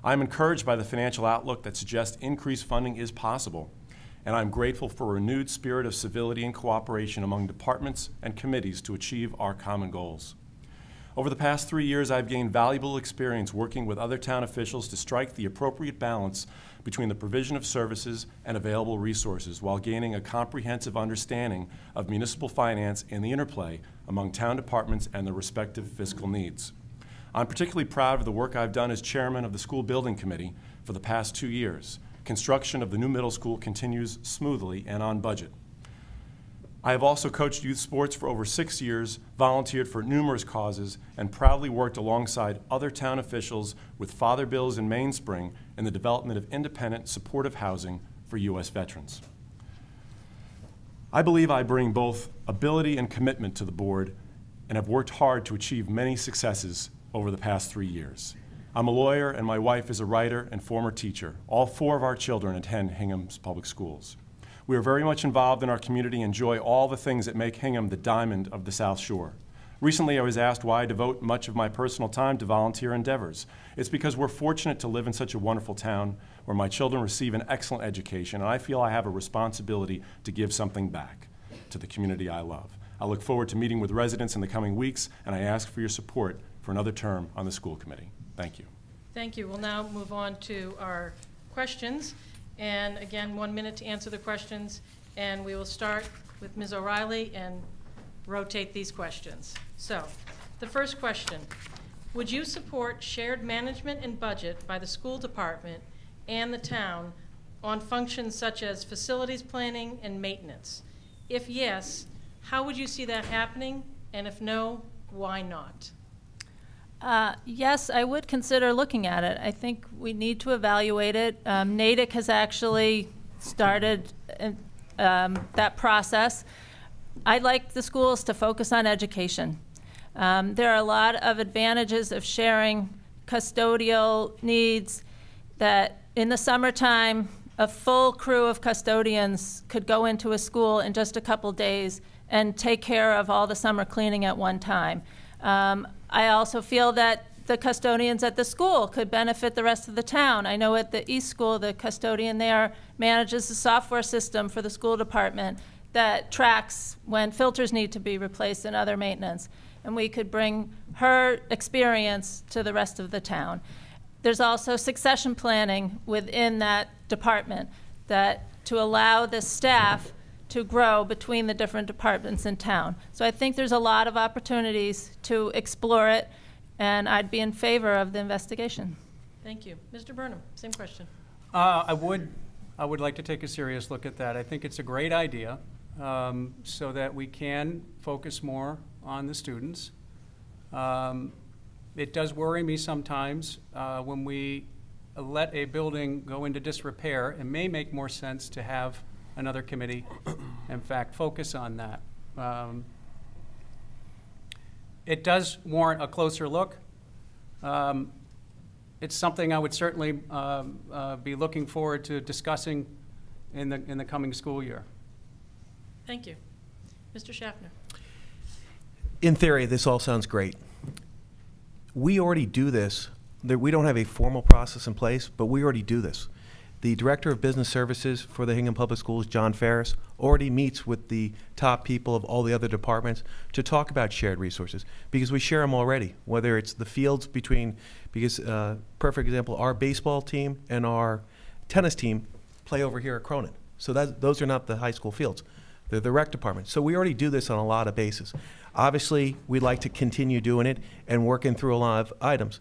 I'm encouraged by the financial outlook that suggests increased funding is possible, and I'm grateful for a renewed spirit of civility and cooperation among departments and committees to achieve our common goals. Over the past 3 years, I've gained valuable experience working with other town officials to strike the appropriate balance between the provision of services and available resources while gaining a comprehensive understanding of municipal finance and the interplay among town departments and their respective fiscal needs. I'm particularly proud of the work I've done as chairman of the School Building Committee for the past 2 years. Construction of the new middle school continues smoothly and on budget. I have also coached youth sports for over 6 years, volunteered for numerous causes, and proudly worked alongside other town officials with Father Bills and Mainspring in the development of independent, supportive housing for U.S. veterans. I believe I bring both ability and commitment to the board and have worked hard to achieve many successes over the past 3 years. I'm a lawyer and my wife is a writer and former teacher. All 4 of our children attend Hingham's public schools. We are very much involved in our community and enjoy all the things that make Hingham the diamond of the South Shore. Recently, I was asked why I devote much of my personal time to volunteer endeavors. It's because we're fortunate to live in such a wonderful town where my children receive an excellent education, and I feel I have a responsibility to give something back to the community I love. I look forward to meeting with residents in the coming weeks, and I ask for your support for another term on the school committee. Thank you. Thank you. We'll now move on to our questions. And again, 1 minute to answer the questions. And we will start with Ms. O'Reilly and rotate these questions. So, the first question, would you support shared management and budget by the school department and the town on functions such as facilities planning and maintenance? If yes, how would you see that happening? And if no, why not? Yes, I would consider looking at it. I think we need to evaluate it. Natick has actually started that process. I'd like the schools to focus on education. There are a lot of advantages of sharing custodial needs that in the summertime, a full crew of custodians could go into a school in just a couple days and take care of all the summer cleaning at one time. I also feel that the custodians at the school could benefit the rest of the town. I know at the East School, the custodian there manages the software system for the school department that tracks when filters need to be replaced and other maintenance. And we could bring her experience to the rest of the town. There's also succession planning within that department that to allow the staff to grow between the different departments in town. So I think there's a lot of opportunities to explore it, and I'd be in favor of the investigation. Thank you. Mr. Burnham, same question. I would like to take a serious look at that. I think it's a great idea so that we can focus more on the students. It does worry me sometimes when we let a building go into disrepair. It may make more sense to have another committee, in fact, focus on that. It does warrant a closer look. It's something I would certainly be looking forward to discussing in the coming school year. Thank you. Mr. Schaffner. In theory, this all sounds great. We already do this. We don't have a formal process in place, but we already do this. The Director of Business Services for the Hingham Public Schools, John Ferris, already meets with the top people of all the other departments to talk about shared resources because we share them already, whether it's the fields between, because perfect example, our baseball team and our tennis team play over here at Cronin. So those are not the high school fields. They're the rec department. So we already do this on a lot of bases. Obviously, we'd like to continue doing it and working through a lot of items.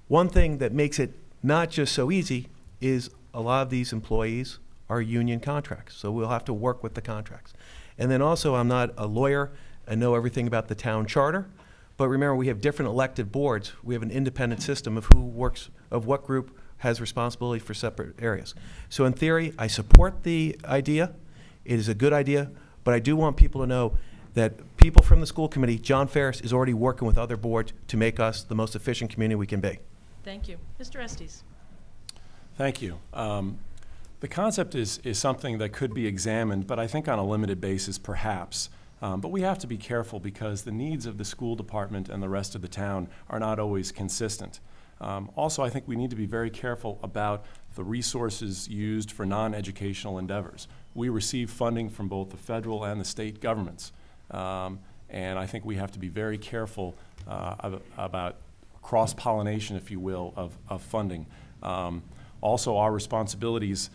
One thing that makes it not just so easy is a lot of these employees are union contracts, so we'll have to work with the contracts. And then also, I'm not a lawyer and know everything about the town charter, but remember we have different elected boards. We have an independent system of who works, of what group has responsibility for separate areas. So in theory, I support the idea. It is a good idea, but I do want people to know that people from the school committee, John Ferris is already working with other boards to make us the most efficient community we can be. Thank you. Mr. Estes. Thank you. The concept is something that could be examined, but I think on a limited basis perhaps. But we have to be careful because the needs of the school department and the rest of the town are not always consistent. Also, I think we need to be very careful about the resources used for non-educational endeavors. We receive funding from both the federal and the state governments. And I think we have to be very careful about cross-pollination, if you will, of funding. Also, our responsibilities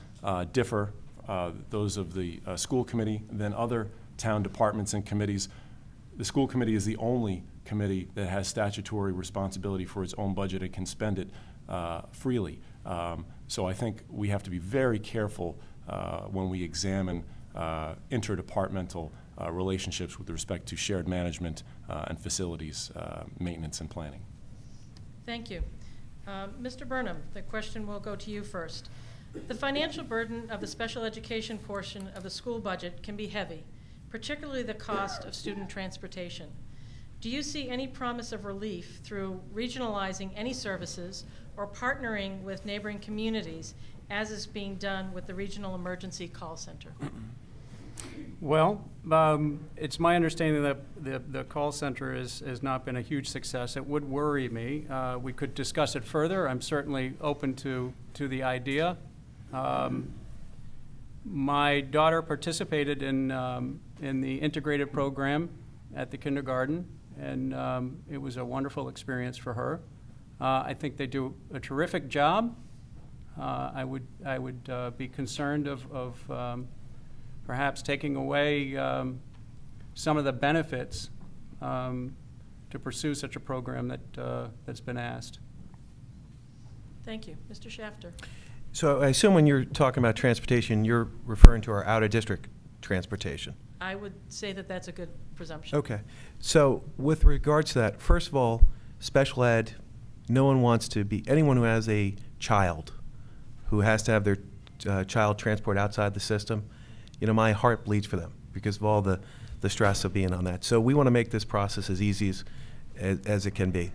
differ, those of the school committee, than other town departments and committees. The school committee is the only committee that has statutory responsibility for its own budget and can spend it freely. So I think we have to be very careful when we examine interdepartmental relationships with respect to shared management and facilities maintenance and planning. Thank you. Mr. Burnham, the question will go to you first. The financial burden of the special education portion of the school budget can be heavy, particularly the cost of student transportation. Do you see any promise of relief through regionalizing any services or partnering with neighboring communities, as is being done with the Regional Emergency Call Center? Well, it's my understanding that the call center has not been a huge success. It would worry me. We could discuss it further. I'm certainly open to the idea. My daughter participated in the integrated program at the kindergarten, and it was a wonderful experience for her. I think they do a terrific job. I would be concerned of perhaps taking away some of the benefits to pursue such a program that's been asked. Thank you. Mr. Shafter. So I assume when you're talking about transportation, you're referring to our out-of-district transportation. I would say that that's a good presumption. Okay. So with regards to that, first of all, special ed, no one wants to be, anyone who has a child who has to have their child transport outside the system, you know, my heart bleeds for them because of all the stress of being on that. So we want to make this process as easy as it can be.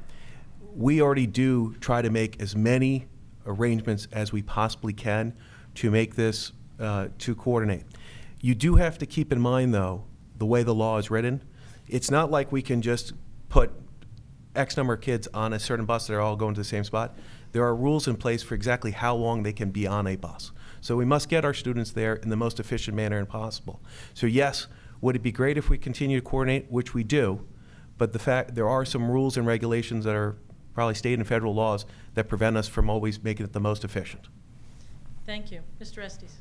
We already do try to make as many arrangements as we possibly can to make this, to coordinate. You do have to keep in mind, though, the way the law is written. It's not like we can just put X number of kids on a certain bus that are all going to the same spot. There are rules in place for exactly how long they can be on a bus. So we must get our students there in the most efficient manner possible. So yes, would it be great if we continue to coordinate, which we do, but the fact there are some rules and regulations that are probably state and federal laws that prevent us from always making it the most efficient. Thank you. Mr. Estes.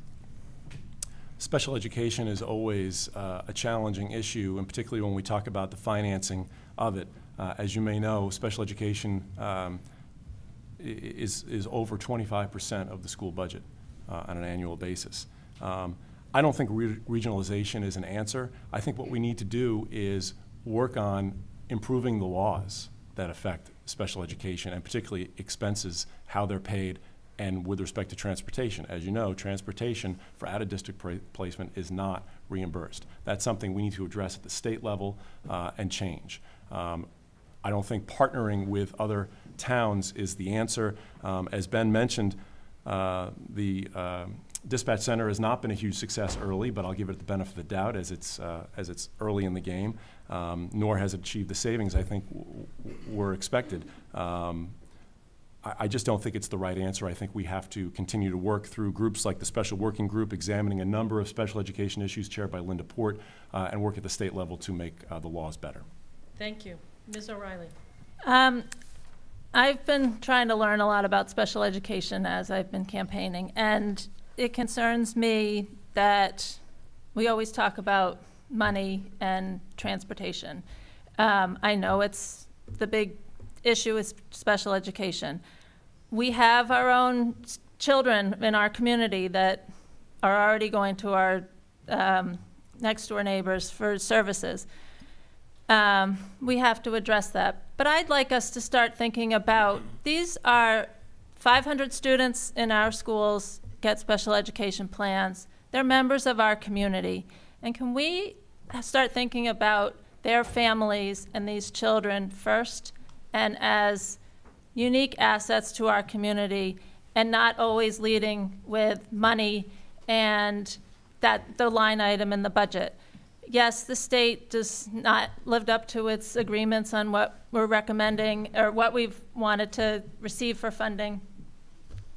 Special education is always a challenging issue, and particularly when we talk about the financing of it. As you may know, special education is over 25% of the school budget on an annual basis. I don't think regionalization is an answer. I think what we need to do is work on improving the laws that affect special education, and particularly expenses, how they're paid, and with respect to transportation. As you know, transportation for out-of-district placement is not reimbursed. That's something we need to address at the state level and change. I don't think partnering with other towns is the answer. As Ben mentioned, the dispatch center has not been a huge success early, but I'll give it the benefit of the doubt as it's early in the game, nor has it achieved the savings I think were expected. I just don't think it's the right answer. I think we have to continue to work through groups like the Special Working Group, examining a number of special education issues chaired by Linda Port, and work at the state level to make the laws better. Thank you. Ms. O'Reilly. I've been trying to learn a lot about special education as I've been campaigning, and it concerns me that we always talk about money and transportation. I know it's the big issue is special education. We have our own children in our community that are already going to our next door neighbors for services. We have to address that. But I'd like us to start thinking about, these are 500 students in our schools get special education plans. They're members of our community. And can we start thinking about their families and these children first and as unique assets to our community, and not always leading with money and the line item in the budget? Yes, the state does not live up to its agreements on what we're recommending or what we've wanted to receive for funding.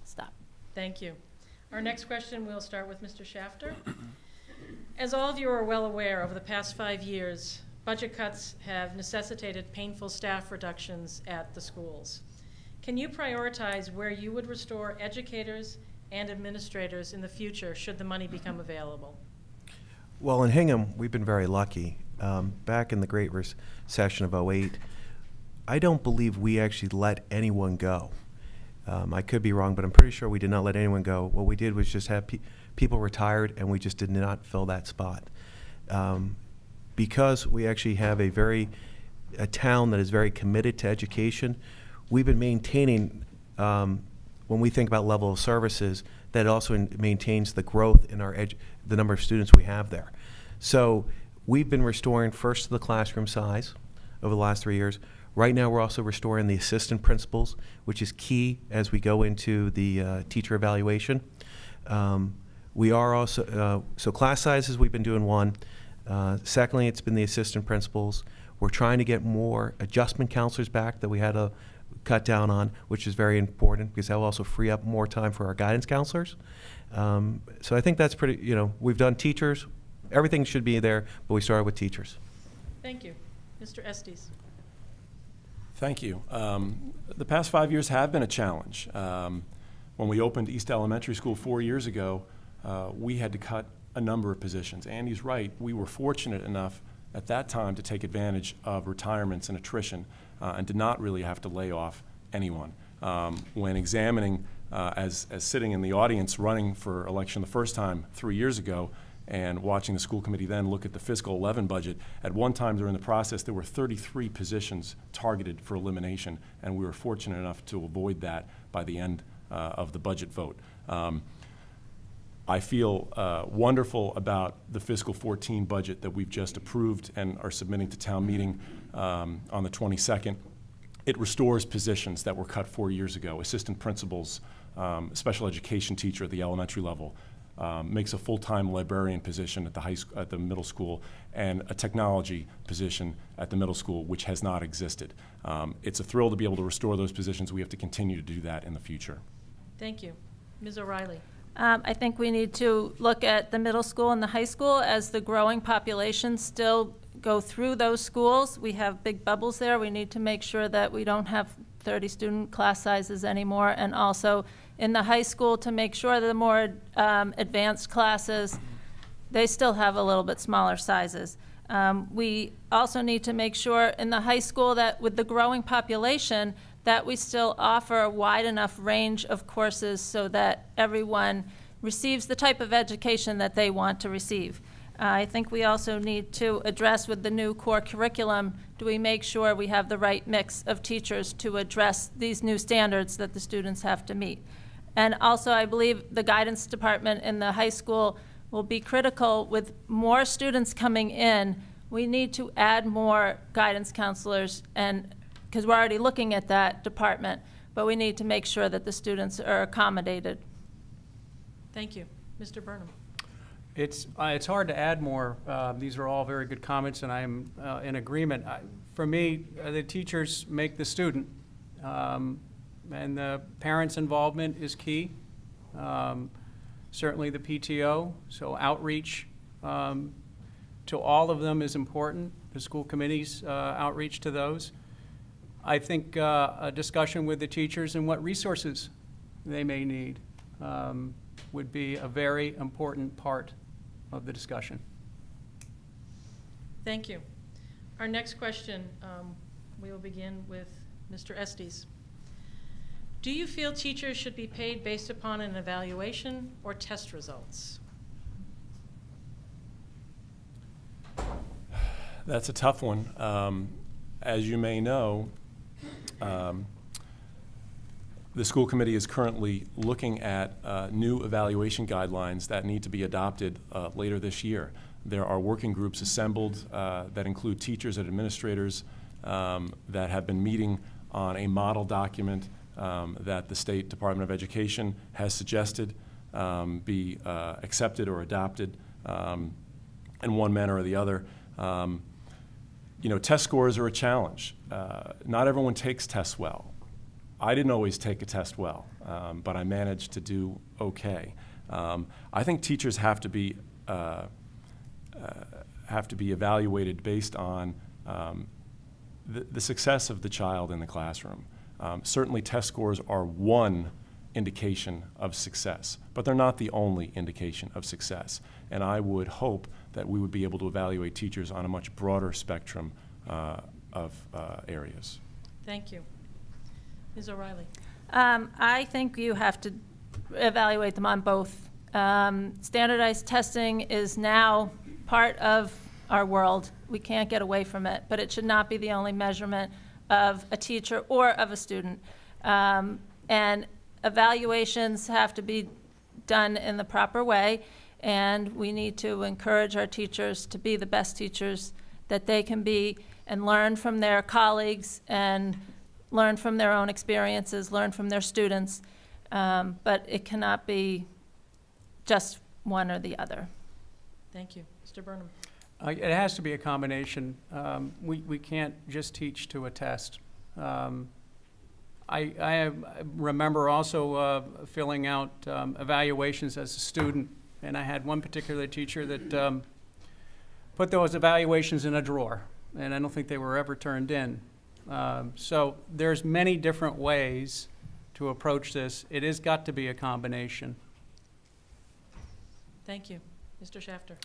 Stop. Thank you. Our next question, we'll start with Mr. Shafter. As all of you are well aware, over the past 5 years, budget cuts have necessitated painful staff reductions at the schools. Can you prioritize where you would restore educators and administrators in the future should the money become available? Well, in Hingham, we've been very lucky. Back in the Great Recession of '08, I don't believe we actually let anyone go. I could be wrong, but I'm pretty sure we did not let anyone go. What we did was just have people retired, and we just did not fill that spot. Because we actually have a town that is very committed to education, we've been maintaining, when we think about level of services, that also maintains the growth in the number of students we have there. So we've been restoring first the classroom size over the last 3 years. Right now we're also restoring the assistant principals, which is key as we go into the teacher evaluation. We are also, so class sizes we've been doing one. Secondly, it's been the assistant principals. We're trying to get more adjustment counselors back that we had to cut down on, which is very important because that will also free up more time for our guidance counselors. So I think that's pretty, we've done teachers. Everything should be there, but we started with teachers. Thank you. Mr. Estes. Thank you. The past 5 years have been a challenge. When we opened East Elementary School 4 years ago, we had to cut a number of positions. Andy's right. We were fortunate enough at that time to take advantage of retirements and attrition and did not really have to lay off anyone. When examining, as sitting in the audience running for election the first time 3 years ago and watching the school committee then look at the fiscal 11 budget, at one time during the process there were 33 positions targeted for elimination, and we were fortunate enough to avoid that by the end of the budget vote. I feel wonderful about the fiscal 14 budget that we've just approved and are submitting to town meeting on the 22nd. It restores positions that were cut 4 years ago. Assistant principals, special education teacher at the elementary level, makes a full-time librarian position at the middle school, and a technology position at the middle school, which has not existed. It's a thrill to be able to restore those positions. We have to continue to do that in the future. Thank you. Ms. O'Reilly. I think we need to look at the middle school and the high school as the growing population still go through those schools. We have big bubbles there. We need to make sure that we don't have 30 student class sizes anymore, and also in the high school to make sure that the more advanced classes, they still have a little bit smaller sizes. We also need to make sure in the high school that with the growing population that we still offer a wide enough range of courses so that everyone receives the type of education that they want to receive. I think we also need to address with the new core curriculum, do we make sure we have the right mix of teachers to address these new standards that the students have to meet. And also I believe the guidance department in the high school will be critical with more students coming in. We need to add more guidance counselors, and because we're already looking at that department, but we need to make sure that the students are accommodated. Thank you. Mr. Burnham. It's hard to add more. These are all very good comments, and I'm in agreement. For me, the teachers make the student, and the parents' involvement is key. Certainly the PTO, so outreach to all of them is important. The school committee's outreach to those. I think a discussion with the teachers and what resources they may need would be a very important part of the discussion. Thank you. Our next question, we will begin with Mr. Estes. Do you feel teachers should be paid based upon an evaluation or test results? That's a tough one. As you may know, the school committee is currently looking at new evaluation guidelines that need to be adopted later this year. There are working groups assembled that include teachers and administrators that have been meeting on a model document that the State Department of Education has suggested be accepted or adopted in one manner or the other. Test scores are a challenge. Not everyone takes tests well. I didn't always take a test well, but I managed to do okay. I think teachers have to have to be evaluated based on the success of the child in the classroom. Certainly test scores are one indication of success, but they're not the only indication of success. And I would hope that we would be able to evaluate teachers on a much broader spectrum of areas. Thank you. Ms. O'Reilly. I think you have to evaluate them on both. Standardized testing is now part of our world. We can't get away from it, but it should not be the only measurement of a teacher or of a student. And evaluations have to be done in the proper way, and we need to encourage our teachers to be the best teachers that they can be and learn from their colleagues and learn from their own experiences, learn from their students, but it cannot be just one or the other. Thank you. Mr. Burnham. It has to be a combination. We can't just teach to a test. I remember also filling out evaluations as a student, and I had one particular teacher that put those evaluations in a drawer, and I don't think they were ever turned in. So there's many different ways to approach this. It has got to be a combination. Thank you. Mr. Shafter.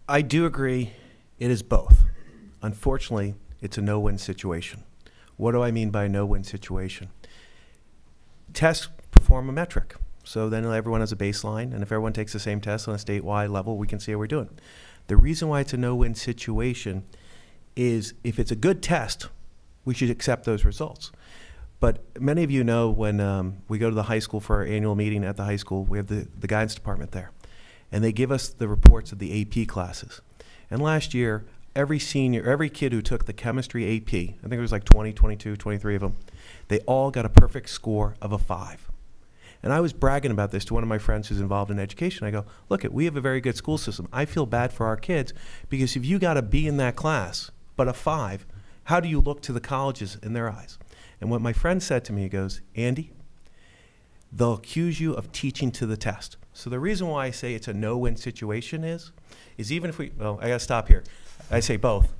I do agree it is both. Unfortunately, it's a no-win situation. What do I mean by a no-win situation? Tests perform a metric. So then everyone has a baseline, and if everyone takes the same test on a statewide level, we can see how we're doing. The reason why it's a no-win situation is if it's a good test, we should accept those results. But many of you know when we go to the high school for our annual meeting at the high school, we have the guidance department there. And they give us the reports of the AP classes. And last year, every kid who took the chemistry AP, I think it was like 20, 22, 23 of them, they all got a perfect score of a 5. And I was bragging about this to one of my friends who's involved in education. I go, look, we have a very good school system. I feel bad for our kids because if you got a B in that class, but a 5, how do you look to the colleges in their eyes? And what my friend said to me, he goes, Andy, they'll accuse you of teaching to the test. So the reason why I say it's a no-win situation is even if we, well, I gotta stop here. I say both.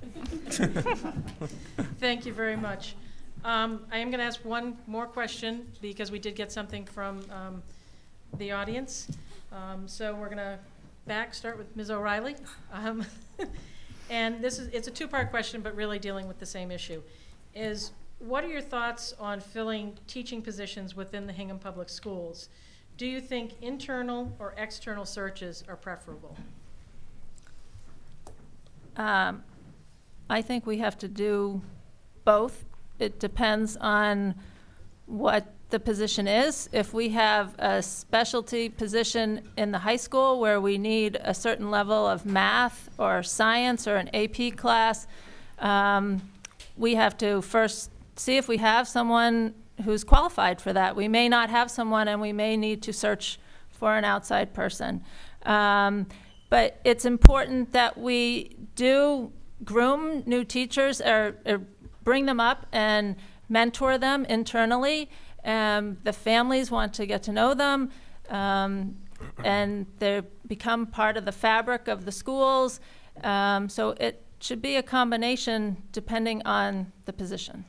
Thank you very much. I am going to ask one more question because we did get something from the audience. So we're going to start with Ms. O'Reilly. And it's a two-part question, but really dealing with the same issue. What are your thoughts on filling teaching positions within the Hingham Public Schools? Do you think internal or external searches are preferable? I think we have to do both. It depends on what the position is. If we have a specialty position in the high school where we need a certain level of math or science or an AP class, we have to first see if we have someone who's qualified for that. We may not have someone, and we may need to search for an outside person. But it's important that we do groom new teachers or bring them up and mentor them internally. The families want to get to know them, and they become part of the fabric of the schools. So it should be a combination depending on the position.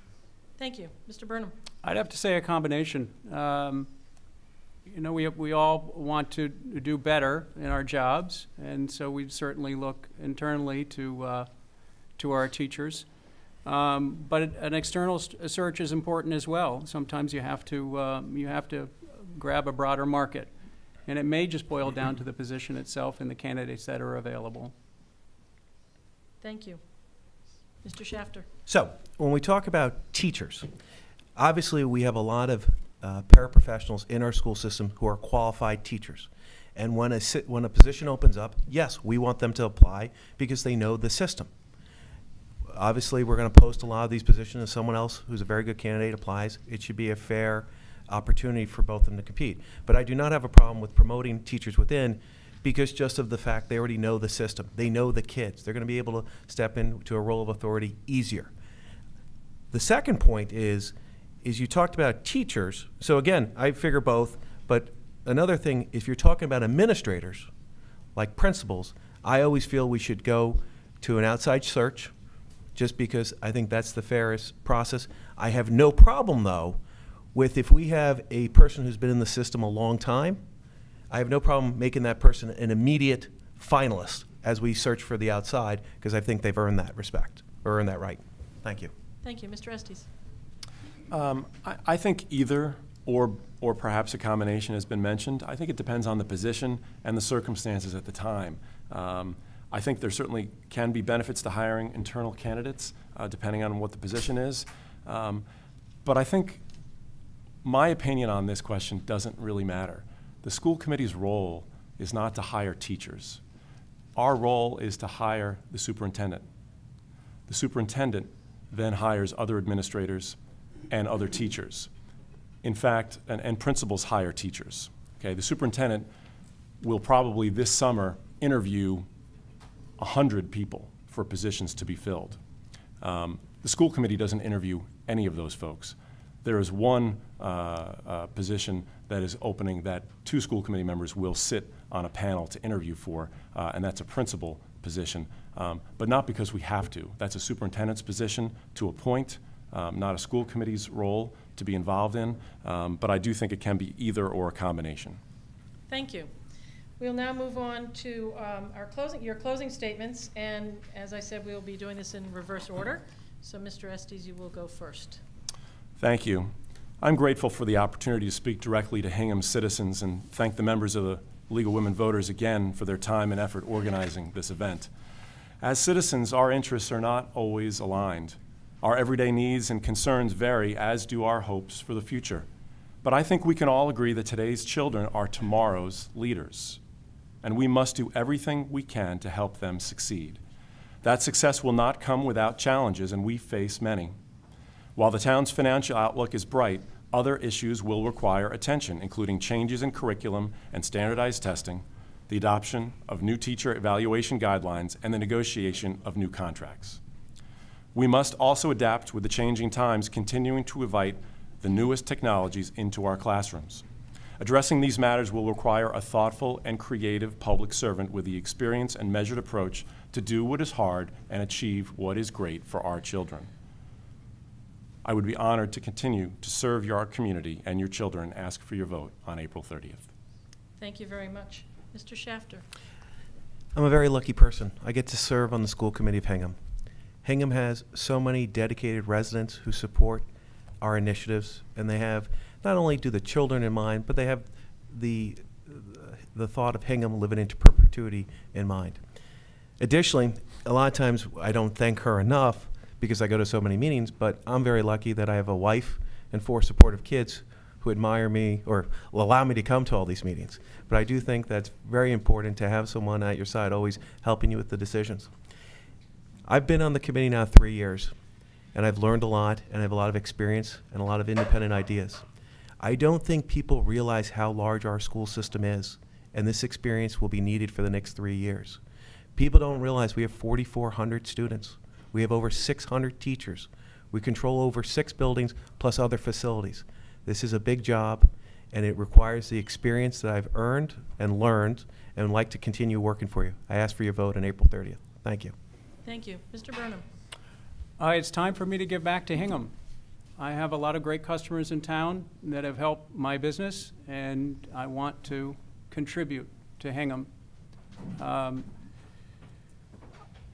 Thank you. Mr. Burnham. I'd have to say a combination. You know, we all want to do better in our jobs, and so we certainly look internally to our teachers. But an external search is important as well. Sometimes you have to grab a broader market, and it may just boil down to the position itself and the candidates that are available. Thank you. Mr. Shafter. So when we talk about teachers, obviously we have a lot of paraprofessionals in our school system who are qualified teachers. And when a position opens up, yes, we want them to apply because they know the system. Obviously, we're going to post a lot of these positions. If someone else who's a very good candidate applies, it should be a fair opportunity for both of them to compete. But I do not have a problem with promoting teachers within because just of the fact they already know the system. They know the kids. They're going to be able to step into a role of authority easier. The second point is you talked about teachers. So again, I figure both, but another thing, if you're talking about administrators, like principals, I always feel we should go to an outside search, just because I think that's the fairest process. I have no problem, though, with if we have a person who's been in the system a long time, I have no problem making that person an immediate finalist as we search for the outside, because I think they've earned that respect, or earned that right. Thank you. Thank you. Mr. Estes. I think either or perhaps a combination has been mentioned. I think it depends on the position and the circumstances at the time. I think there certainly can be benefits to hiring internal candidates, depending on what the position is. But I think my opinion on this question doesn't really matter. The school committee's role is not to hire teachers. Our role is to hire the superintendent. The superintendent then hires other administrators and other teachers. In fact, and principals hire teachers. Okay, the superintendent will probably this summer interview 100 people for positions to be filled. The school committee doesn't interview any of those folks. There is one position that is opening that 2 school committee members will sit on a panel to interview for, and that's a principal position, but not because we have to. That's a superintendent's position to appoint, not a school committee's role to be involved in, but I do think it can be either or a combination. Thank you. We'll now move on to your closing statements, and as I said, we will be doing this in reverse order. So Mr. Estes, you will go first. Thank you. I'm grateful for the opportunity to speak directly to Hingham's citizens and thank the members of the League of Women Voters again for their time and effort organizing this event. As citizens, our interests are not always aligned. Our everyday needs and concerns vary, as do our hopes for the future. But I think we can all agree that today's children are tomorrow's leaders, and we must do everything we can to help them succeed. That success will not come without challenges, and we face many. While the town's financial outlook is bright, other issues will require attention, including changes in curriculum and standardized testing, the adoption of new teacher evaluation guidelines, and the negotiation of new contracts. We must also adapt with the changing times, continuing to invite the newest technologies into our classrooms. Addressing these matters will require a thoughtful and creative public servant with the experience and measured approach to do what is hard and achieve what is great for our children. I would be honored to continue to serve your community and your children. Ask for your vote on April 30th. Thank you very much. Mr. Shafter. I'm a very lucky person. I get to serve on the school committee of Hingham. Hingham has so many dedicated residents who support our initiatives, and they have not only do the children in mind, but they have the thought of Hingham living into perpetuity in mind. Additionally, a lot of times I don't thank her enough because I go to so many meetings, but I'm very lucky that I have a wife and 4 supportive kids who admire me or will allow me to come to all these meetings. But I do think that's very important to have someone at your side always helping you with the decisions. I've been on the committee now 3 years, and I've learned a lot, and I have a lot of experience and a lot of independent ideas. I don't think people realize how large our school system is, and this experience will be needed for the next 3 years. People don't realize we have 4,400 students. We have over 600 teachers. We control over 6 buildings plus other facilities. This is a big job, and it requires the experience that I've earned and learned and would like to continue working for you. I ask for your vote on April 30th. Thank you. Thank you. Mr. Burnham. It's time for me to give back to Hingham. I have a lot of great customers in town that have helped my business, and I want to contribute to Hingham.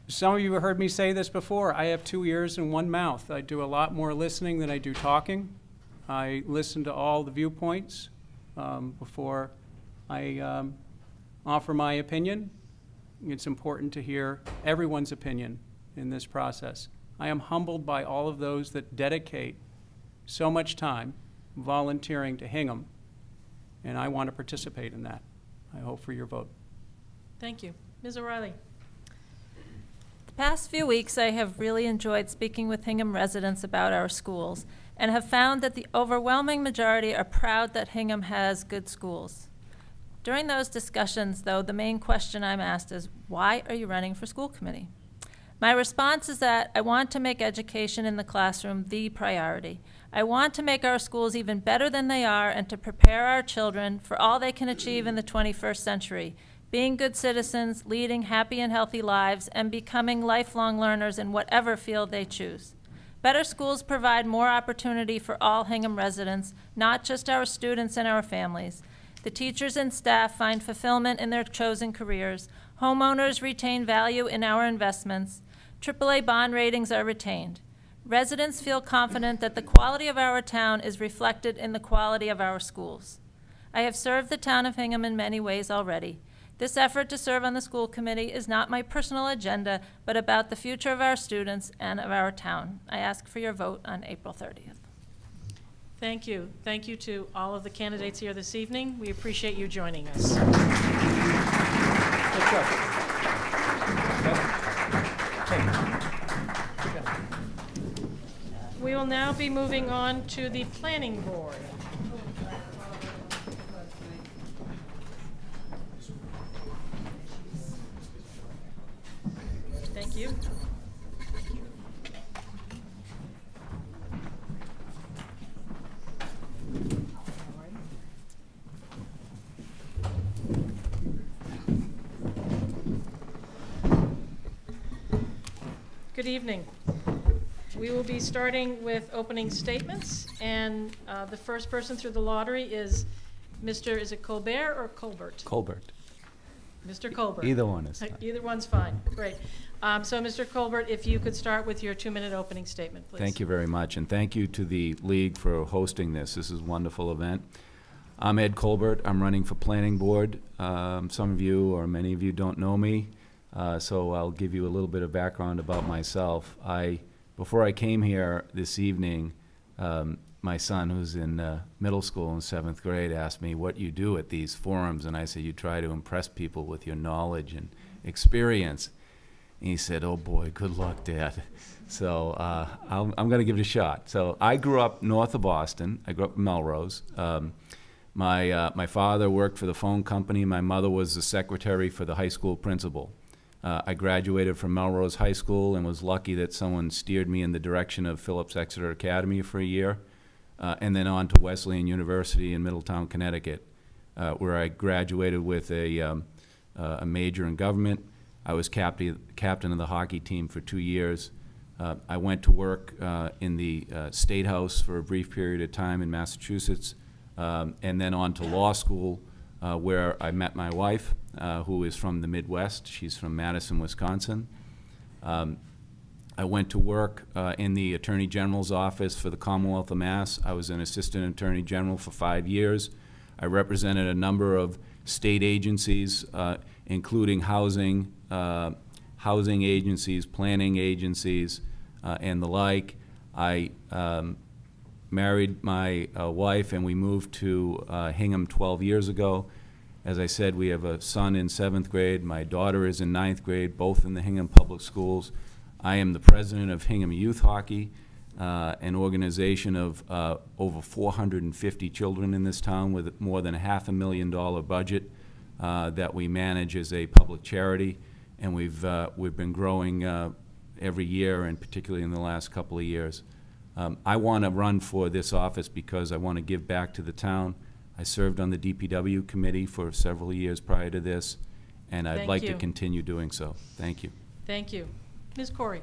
Some of you have heard me say this before. I have 2 ears and 1 mouth. I do a lot more listening than I do talking. I listen to all the viewpoints before I offer my opinion. It's important to hear everyone's opinion in this process. I am humbled by all of those that dedicate so much time volunteering to Hingham, and I want to participate in that. I hope for your vote. Thank you. Ms. O'Reilly. The past few weeks, I have really enjoyed speaking with Hingham residents about our schools and have found that the overwhelming majority are proud that Hingham has good schools. During those discussions, though, the main question I'm asked is, why are you running for school committee? My response is that I want to make education in the classroom the priority. I want to make our schools even better than they are and to prepare our children for all they can achieve in the 21st century, being good citizens, leading happy and healthy lives, and becoming lifelong learners in whatever field they choose. Better schools provide more opportunity for all Hingham residents, not just our students and our families. The teachers and staff find fulfillment in their chosen careers. Homeowners retain value in our investments. AAA bond ratings are retained. Residents feel confident that the quality of our town is reflected in the quality of our schools. I have served the town of Hingham in many ways already. This effort to serve on the school committee is not my personal agenda, but about the future of our students and of our town. I ask for your vote on April 30th. Thank you. Thank you to all of the candidates here this evening. We appreciate you joining us. We will now be moving on to the planning board. Thank you. Good evening. We will be starting with opening statements, and the first person through the lottery is Mr. Is it Colbert or Colbert? Colbert. Mr. Colbert. Either one is fine. Either one's fine. Great. So, Mr. Colbert, if you could start with your 2-minute opening statement, please. Thank you very much, and thank you to the League for hosting this. This is a wonderful event. I'm Ed Colbert. I'm running for Planning Board. Some of you or many of you don't know me, so I'll give you a little bit of background about myself. Before I came here this evening, my son, who's in middle school in 7th grade, asked me what you do at these forums, and I said, you try to impress people with your knowledge and experience. And he said, oh boy, good luck, Dad. So I'm going to give it a shot. So I grew up north of Boston. I grew up in Melrose. My father worked for the phone company. My mother was the secretary for the high school principal. I graduated from Melrose High School and was lucky that someone steered me in the direction of Phillips Exeter Academy for a year, and then on to Wesleyan University in Middletown, Connecticut, where I graduated with a major in government. I was captain of the hockey team for 2 years. I went to work in the State House for a brief period of time in Massachusetts, and then on to law school, where I met my wife, who is from the Midwest. She's from Madison, Wisconsin. I went to work in the Attorney General's office for the Commonwealth of Mass. I was an Assistant Attorney General for 5 years. I represented a number of state agencies, including housing agencies, planning agencies, and the like. I married my wife, and we moved to Hingham 12 years ago. As I said, we have a son in 7th grade. My daughter is in 9th grade, both in the Hingham Public Schools. I am the president of Hingham Youth Hockey, an organization of over 450 children in this town with more than a $500,000 budget that we manage as a public charity. And we've been growing every year, and particularly in the last couple of years. I want to run for this office because I want to give back to the town. I served on the DPW committee for several years prior to this, and I'd like to continue doing so. Thank you. Thank you. Ms. Corey.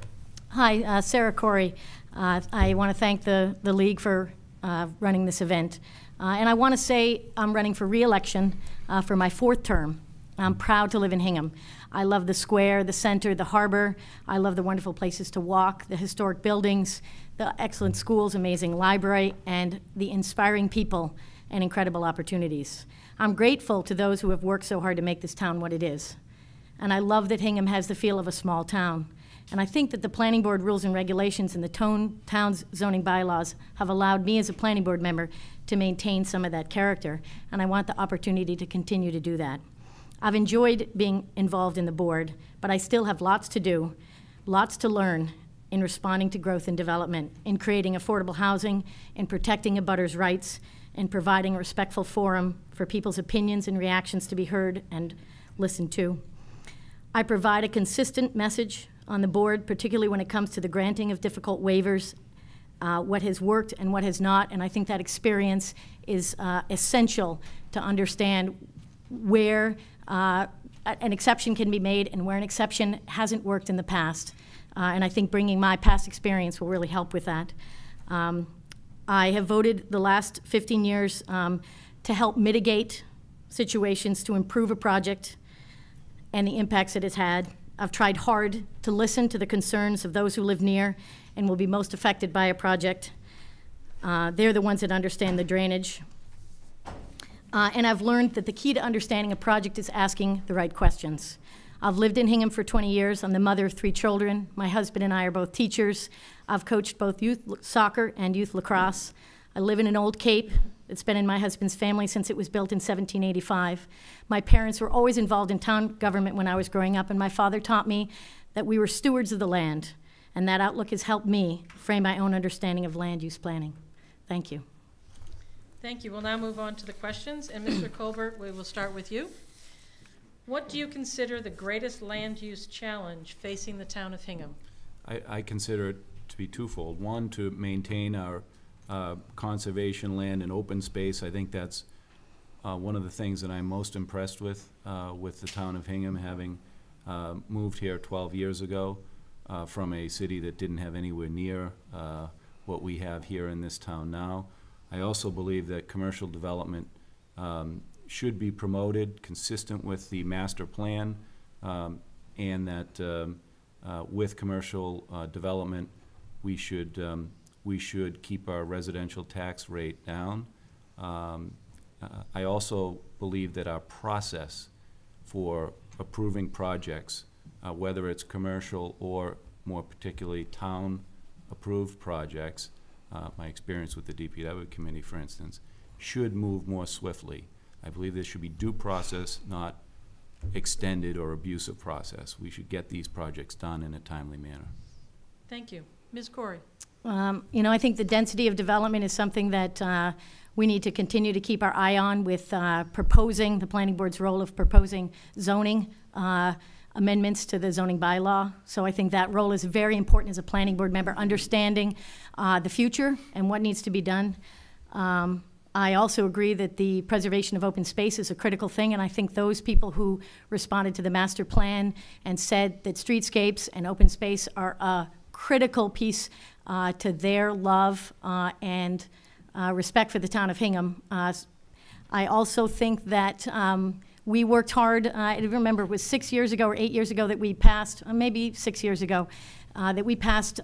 Hi, Sarah Corey. I want to thank the League for running this event. And I want to say I'm running for re-election for my 4th term. I'm proud to live in Hingham. I love the square, the center, the harbor. I love the wonderful places to walk, the historic buildings, the excellent schools, amazing library, and the inspiring people and incredible opportunities. I'm grateful to those who have worked so hard to make this town what it is. And I love that Hingham has the feel of a small town. And I think that the planning board rules and regulations and the town's zoning bylaws have allowed me as a planning board member to maintain some of that character. And I want the opportunity to continue to do that. I've enjoyed being involved in the board, but I still have lots to do, lots to learn in responding to growth and development, in creating affordable housing, in protecting abutters' rights, in providing a respectful forum for people's opinions and reactions to be heard and listened to. I provide a consistent message on the board, particularly when it comes to the granting of difficult waivers, what has worked and what has not, and I think that experience is essential to understand where an exception can be made and where an exception hasn't worked in the past. And I think bringing my past experience will really help with that. I have voted the last 15 years to help mitigate situations, to improve a project and the impacts it has had. I've tried hard to listen to the concerns of those who live near and will be most affected by a project. They're the ones that understand the drainage. And I've learned that the key to understanding a project is asking the right questions. I've lived in Hingham for 20 years. I'm the mother of 3 children. My husband and I are both teachers. I've coached both youth soccer and youth lacrosse. I live in an old Cape. It's been in my husband's family since it was built in 1785. My parents were always involved in town government when I was growing up, and my father taught me that we were stewards of the land, and that outlook has helped me frame my own understanding of land use planning. Thank you. Thank you. We'll now move on to the questions, and Mr. Colbert, we will start with you. What do you consider the greatest land use challenge facing the town of Hingham? I consider it to be twofold. One, to maintain our conservation land and open space. I think that's one of the things that I'm most impressed with the town of Hingham, having moved here 12 years ago from a city that didn't have anywhere near what we have here in this town now. I also believe that commercial development should be promoted consistent with the master plan, and that with commercial development we should keep our residential tax rate down. I also believe that our process for approving projects, whether it's commercial or more particularly town-approved projects, my experience with the DPW committee, for instance, should move more swiftly. I believe there should be due process, not extended or abusive process. We should get these projects done in a timely manner. Thank you. Ms. Corey. You know, I think the density of development is something that we need to continue to keep our eye on with proposing, the planning board's role of proposing zoning amendments to the zoning bylaw. So I think that role is very important as a planning board member, understanding the future and what needs to be done. I also agree that the preservation of open space is a critical thing, and I think those people who responded to the master plan and said that streetscapes and open space are a critical piece to their love and respect for the town of Hingham. I also think that we worked hard. I remember it was 6 years ago or 8 years ago that we passed, maybe 6 years ago, that we passed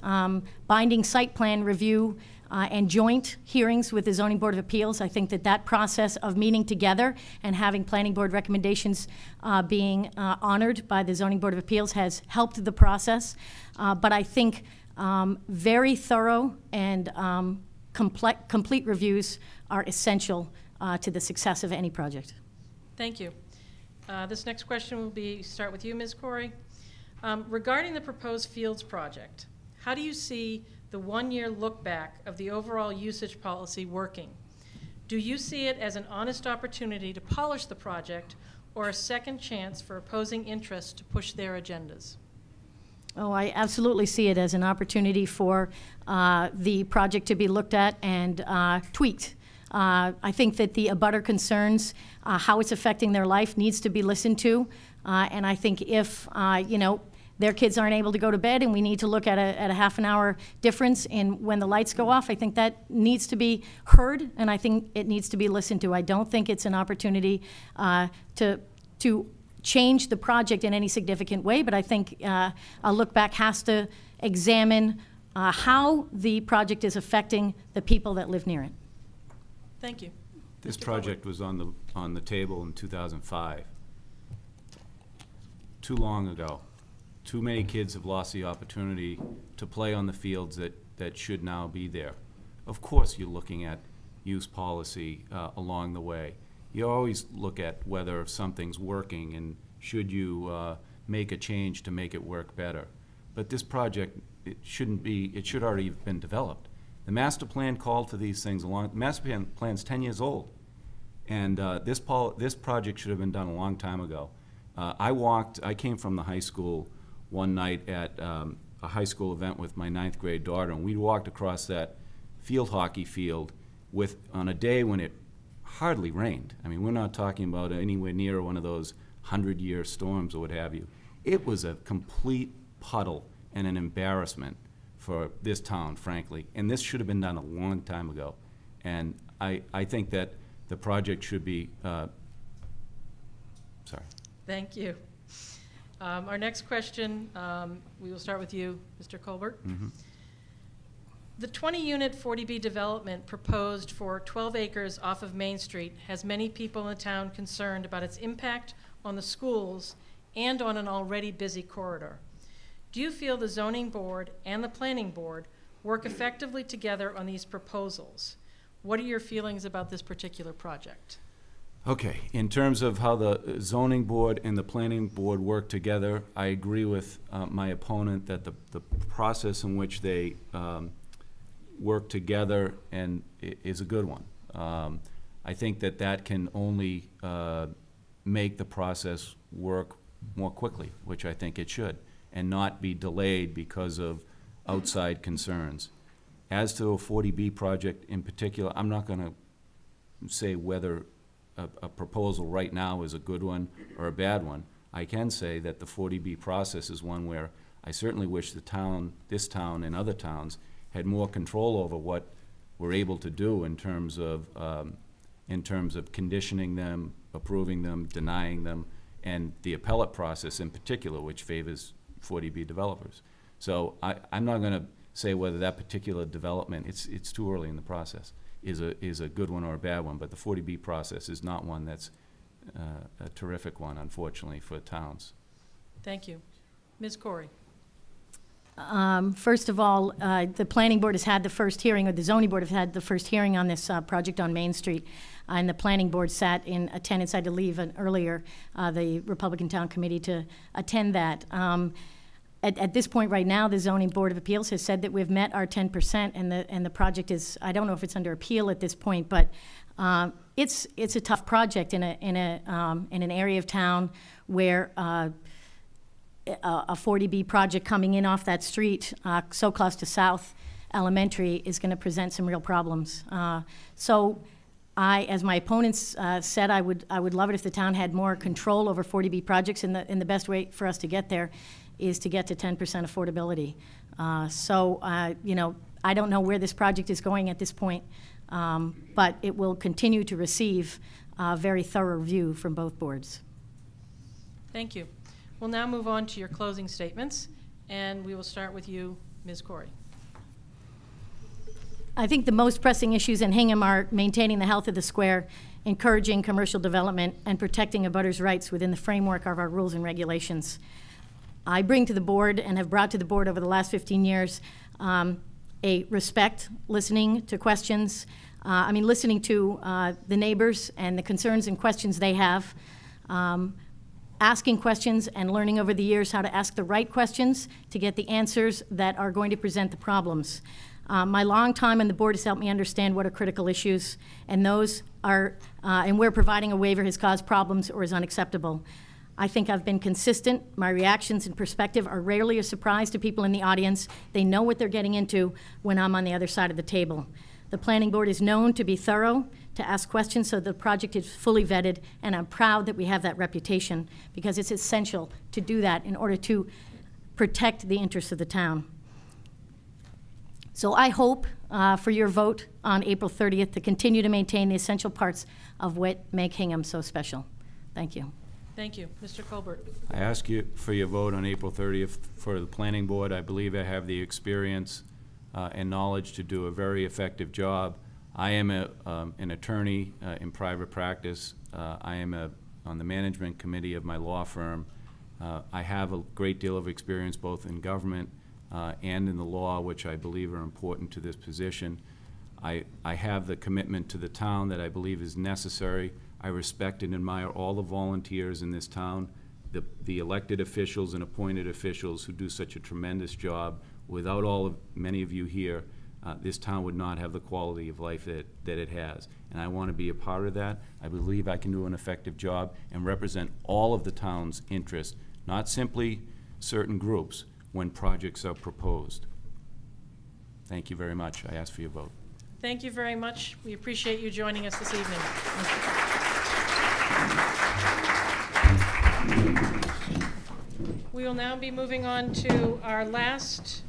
binding site plan review and joint hearings with the Zoning Board of Appeals. I think that that process of meeting together and having planning board recommendations being honored by the Zoning Board of Appeals has helped the process. But I think very thorough and complete reviews are essential to the success of any project. Thank you. This next question will start with you, Ms. Corey. Regarding the proposed Fields project, how do you see the one-year look back of the overall usage policy working? Do you see it as an honest opportunity to polish the project or a second chance for opposing interests to push their agendas? Oh, I absolutely see it as an opportunity for the project to be looked at and tweaked. I think that the abutter concerns, how it's affecting their life, needs to be listened to. And I think if, you know, their kids aren't able to go to bed and we need to look at a half an hour difference in when the lights go off, I think that needs to be heard, and I think it needs to be listened to. I don't think it's an opportunity to change the project in any significant way, but I think a look back has to examine how the project is affecting the people that live near it. Thank you. This project was on the table in 2005. Too long ago. Too many kids have lost the opportunity to play on the fields that should now be there. Of course you're looking at use policy along the way. You always look at whether something's working and should you make a change to make it work better. But this project, it should already have been developed. The master plan called for these things the master plan's 10 years old. And this project should have been done a long time ago. I came from the high school one night at a high school event with my 9th grade daughter, and we walked across that field hockey field on a day when it hardly rained. I mean, we're not talking about anywhere near one of those 100-year storms or what have you. It was a complete puddle and an embarrassment for this town, frankly, and this should have been done a long time ago. And I think that the project should be, sorry. Thank you. Our next question, we will start with you, Mr. Colbert. Mm-hmm. The 20-unit 40B development proposed for 12 acres off of Main Street has many people in the town concerned about its impact on the schools and on an already busy corridor. Do you feel the zoning board and the planning board work effectively together on these proposals? What are your feelings about this particular project? Okay, in terms of how the zoning board and the planning board work together, I agree with my opponent that the process in which they work together is a good one. I think that can only make the process work more quickly, which I think it should, and not be delayed because of outside concerns. As to a 40B project in particular, I'm not going to say whether a proposal right now is a good one or a bad one. I can say that the 40B process is one where I certainly wish the town, this town and other towns, had more control over what we're able to do in terms of conditioning them, approving them, denying them, and the appellate process in particular, which favors 40B developers. So I'm not going to say whether that particular development, it's too early in the process, is a good one or a bad one, but the 40B process is not one that's a terrific one, unfortunately, for towns. Thank you. Ms. Corey. First of all, the planning board has had the first hearing, or the zoning board has had the first hearing on this project on Main Street, and the planning board sat in attendance. I had to leave earlier, the Republican Town Committee, to attend that. At this point right now, the Zoning Board of Appeals has said that we've met our 10%, and the project is, I don't know if it's under appeal at this point, but it's a tough project in an area of town where a 40B project coming in off that street, so close to South Elementary, is going to present some real problems. So as my opponents said, I would love it if the town had more control over 40B projects, and the best way for us to get there is to get to 10% affordability. You know, I don't know where this project is going at this point, but it will continue to receive a very thorough review from both boards. Thank you. We'll now move on to your closing statements, and we will start with you, Ms. Corey. I think the most pressing issues in Hingham are maintaining the health of the square, encouraging commercial development, and protecting abutters' rights within the framework of our rules and regulations. I bring to the board, and have brought to the board over the last 15 years, a respect, listening to questions, listening to the neighbors and the concerns and questions they have, asking questions and learning over the years how to ask the right questions to get the answers that are going to present the problems. My long time on the board has helped me understand what are critical issues, and those are, and where providing a waiver has caused problems or is unacceptable. I think I've been consistent. My reactions and perspective are rarely a surprise to people in the audience. They know what they're getting into when I'm on the other side of the table. The planning board is known to be thorough, to ask questions so the project is fully vetted, and I'm proud that we have that reputation, because it's essential to do that in order to protect the interests of the town. So I hope for your vote on April 30th to continue to maintain the essential parts of what make Hingham so special. Thank you. Thank you. Mr. Colbert. I ask you for your vote on April 30th for the planning board. I believe I have the experience and knowledge to do a very effective job. I am an attorney in private practice. I am on the management committee of my law firm. I have a great deal of experience both in government and in the law, which I believe are important to this position. I have the commitment to the town that I believe is necessary. I respect and admire all the volunteers in this town, the elected officials and appointed officials who do such a tremendous job. Without many of you here, this town would not have the quality of life that it has. And I want to be a part of that. I believe I can do an effective job and represent all of the town's interests, not simply certain groups, when projects are proposed. Thank you very much. I ask for your vote. Thank you very much. We appreciate you joining us this evening. We will now be moving on to our last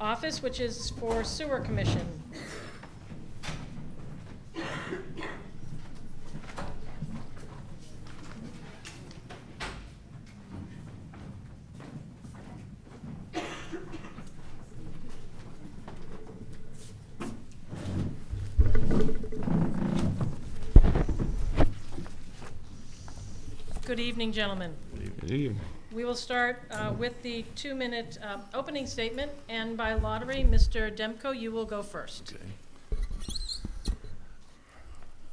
office, which is for Sewer Commission. Good evening, gentlemen. Good evening. We will start with the 2-minute opening statement, and by lottery, Mr. Demko, you will go first. Okay.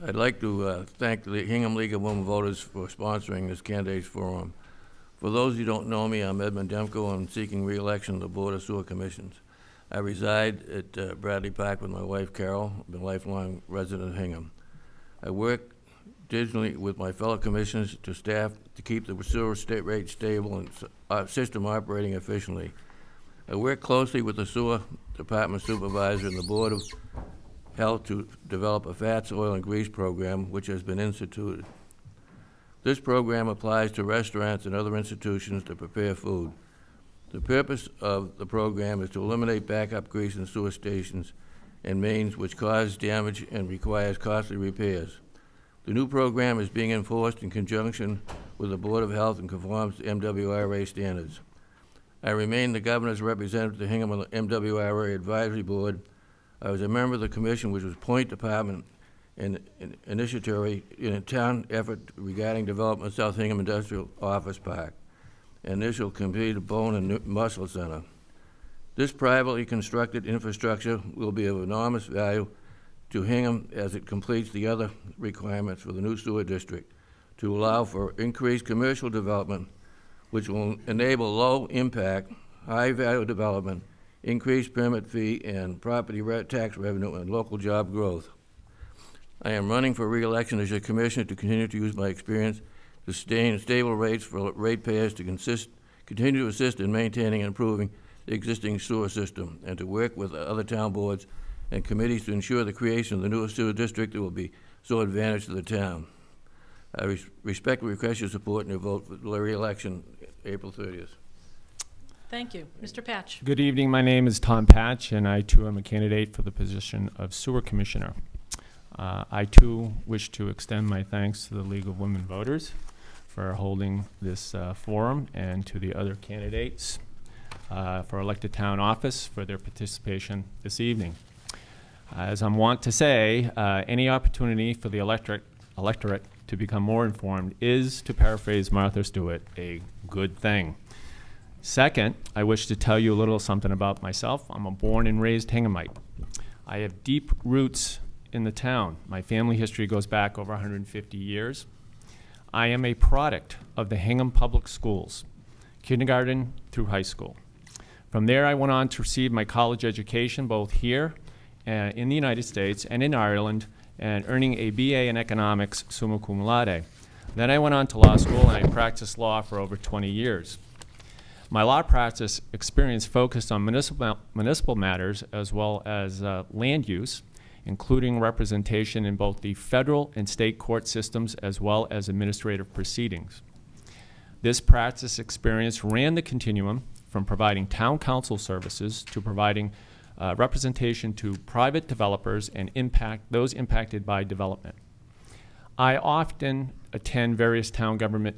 I'd like to thank the Hingham League of Women Voters for sponsoring this candidates forum. For those who don't know me, I'm Edmund Demko. I'm seeking re-election to the Board of Sewer Commissions. I reside at Bradley Park with my wife, Carol. I'm a lifelong resident of Hingham. I work diligently with my fellow commissioners to staff to keep the sewer state rate stable and system operating efficiently. I work closely with the sewer department supervisor and the Board of Health to develop a fats, oil, and grease program which has been instituted. This program applies to restaurants and other institutions to prepare food. The purpose of the program is to eliminate backup grease in sewer stations and mains which cause damage and requires costly repairs. The new program is being enforced in conjunction with the Board of Health and conforms to MWRA standards. I remain the Governor's representative to the Hingham MWRA Advisory Board. I was a member of the commission which was point department and initiatory in a town effort regarding development of South Hingham Industrial Office Park, initial completed bone and muscle center. This privately constructed infrastructure will be of enormous value to Hingham as it completes the other requirements for the new sewer district to allow for increased commercial development, which will enable low-impact, high-value development, increased permit fee and property tax revenue, and local job growth. I am running for re-election as your commissioner to continue to use my experience to sustain stable rates for ratepayers to continue to assist in maintaining and improving the existing sewer system, and to work with other town boards and committees to ensure the creation of the newest sewer district that will be so advantage to the town. I respectfully request your support and your vote for the re-election April 30th. Thank you. Mr. Patch. Good evening. My name is Tom Patch, and I too am a candidate for the position of Sewer Commissioner. I too wish to extend my thanks to the League of Women Voters for holding this forum, and to the other candidates for elected town office for their participation this evening. As I'm wont to say, any opportunity for the electorate to become more informed is, to paraphrase Martha Stewart, a good thing. Second, I wish to tell you a little something about myself. I'm a born and raised Hinghamite. I have deep roots in the town. My family history goes back over 150 years. I am a product of the Hingham Public Schools, kindergarten through high school. From there, I went on to receive my college education both here in the United States and in Ireland, and earning a BA in economics summa cum laude. Then I went on to law school, and I practiced law for over 20 years. My law practice experience focused on municipal matters as well as land use, including representation in both the federal and state court systems as well as administrative proceedings. This practice experience ran the continuum from providing town council services to providing representation to private developers and those impacted by development. I often attend various town government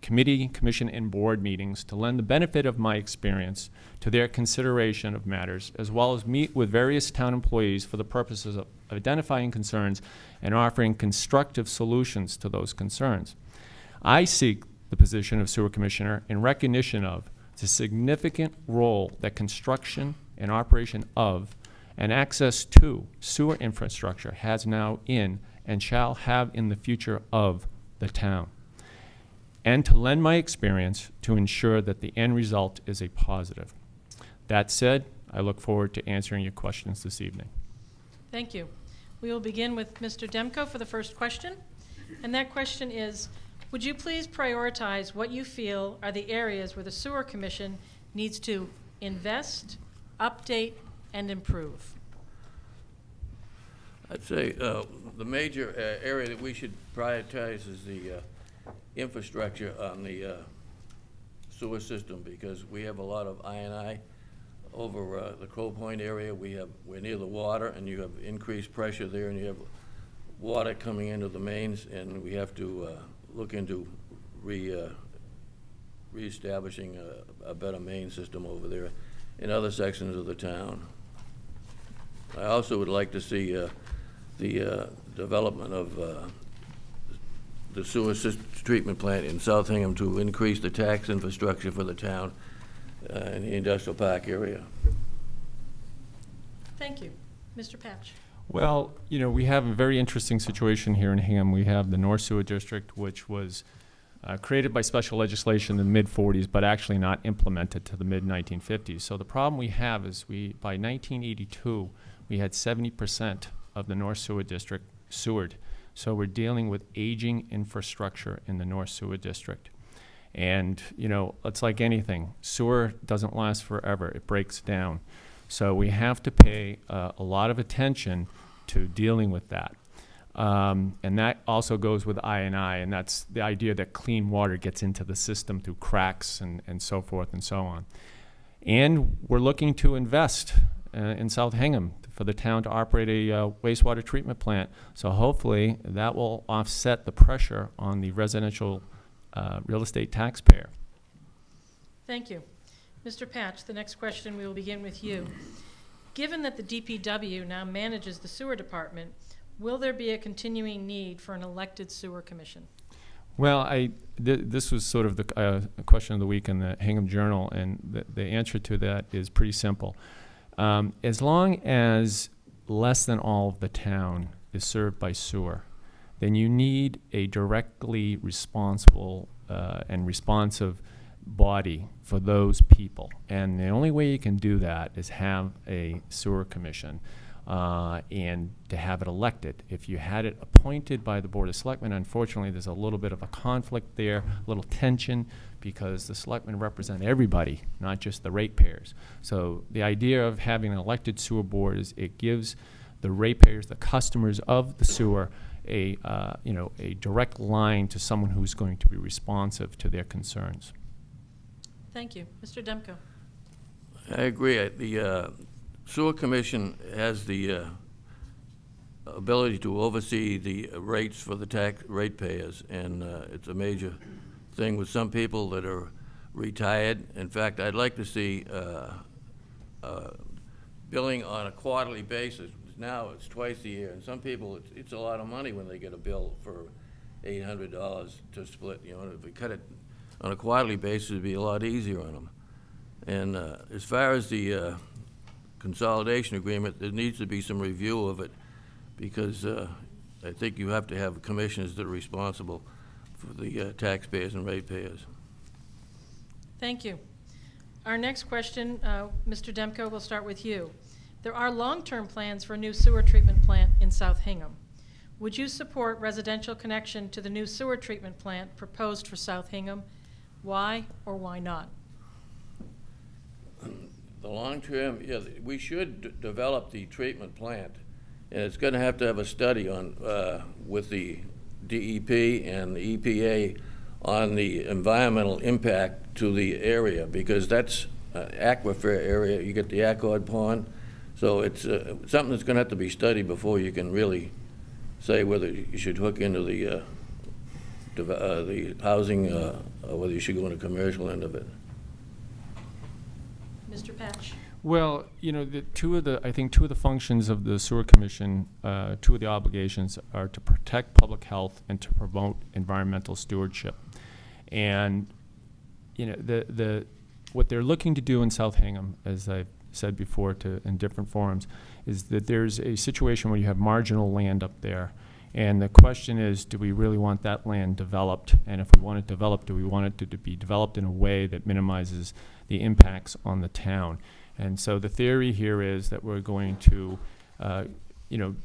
committee, commission, and board meetings to lend the benefit of my experience to their consideration of matters, as well as meet with various town employees for the purposes of identifying concerns and offering constructive solutions to those concerns. I seek the position of Sewer Commissioner in recognition of the significant role that construction and operation of and access to sewer infrastructure has now in and shall have in the future of the town, and to lend my experience to ensure that the end result is a positive. That said, I look forward to answering your questions this evening. Thank you. We will begin with Mr. Demko for the first question, and that question is, would you please prioritize what you feel are the areas where the Sewer Commission needs to invest, update, and improve? I'd say the major area that we should prioritize is the infrastructure on the sewer system, because we have a lot of I&I over the Crow Point area. We're near the water, and you have increased pressure there, and you have water coming into the mains, and we have to look into reestablishing a better main system over there in other sections of the town. I also would like to see the development of the sewer treatment plant in South Hingham to increase the tax infrastructure for the town in the industrial park area. Thank you. Mr. Patch. Well, you know, we have a very interesting situation here in Hingham. We have the North Sewer District, which was created by special legislation in the mid-40s, but actually not implemented to the mid-1950s. So the problem we have is by 1982, we had 70% of the North Sewer District sewered. So we're dealing with aging infrastructure in the North Sewer District. And, you know, it's like anything. Sewer doesn't last forever. It breaks down. So we have to pay a lot of attention to dealing with that. And that also goes with I&I, and that's the idea that clean water gets into the system through cracks and so forth and so on. And we're looking to invest in South Hingham for the town to operate a wastewater treatment plant. So hopefully that will offset the pressure on the residential real estate taxpayer. Thank you. Mr. Patch, the next question, we will begin with you. Given that the DPW now manages the sewer department, will there be a continuing need for an elected sewer commission? Well, this was sort of the question of the week in the Hingham Journal, and the answer to that is pretty simple. As long as less than all of the town is served by sewer, then you need a directly responsible and responsive body for those people. And the only way you can do that is have a sewer commission and to have it elected. If you had it appointed by the Board of Selectmen, unfortunately there's a little bit of a conflict there, a little tension, because the selectmen represent everybody, not just the ratepayers. So the idea of having an elected sewer board is it gives the ratepayers, the customers of the sewer, a direct line to someone who's going to be responsive to their concerns. Thank you. Mr. Demko. I agree. The sewer commission has the ability to oversee the rates for the tax ratepayers, and it's a major thing with some people that are retired. In fact, I'd like to see billing on a quarterly basis. Now it's twice a year, and some people, it's a lot of money when they get a bill for $800 to split. You know, if we cut it on a quarterly basis, it'd be a lot easier on them. And as far as the consolidation agreement, there needs to be some review of it, because I think you have to have commissioners that are responsible for the taxpayers and ratepayers. Thank you. Our next question, Mr. Demko, we'll start with you. There are long-term plans for a new sewer treatment plant in South Hingham. Would you support residential connection to the new sewer treatment plant proposed for South Hingham? Why or why not? The long-term, yeah, we should develop the treatment plant, and it's going to have a study on with the DEP and the EPA on the environmental impact to the area, because that's aquifer area. You get the Accord Pond, so it's something that's going to have to be studied before you can really say whether you should hook into the housing or whether you should go in the commercial end of it. Mr. Patch. Well, you know, I think two of the functions of the Sewer Commission, two of the obligations are to protect public health and to promote environmental stewardship. And, you know, what they're looking to do in South Hingham, as I've said before in different forums, is that there's a situation where you have marginal land up there. And the question is, do we really want that land developed? And if we want it developed, do we want it to be developed in a way that minimizes the impacts on the town? And so the theory here is that we're going to,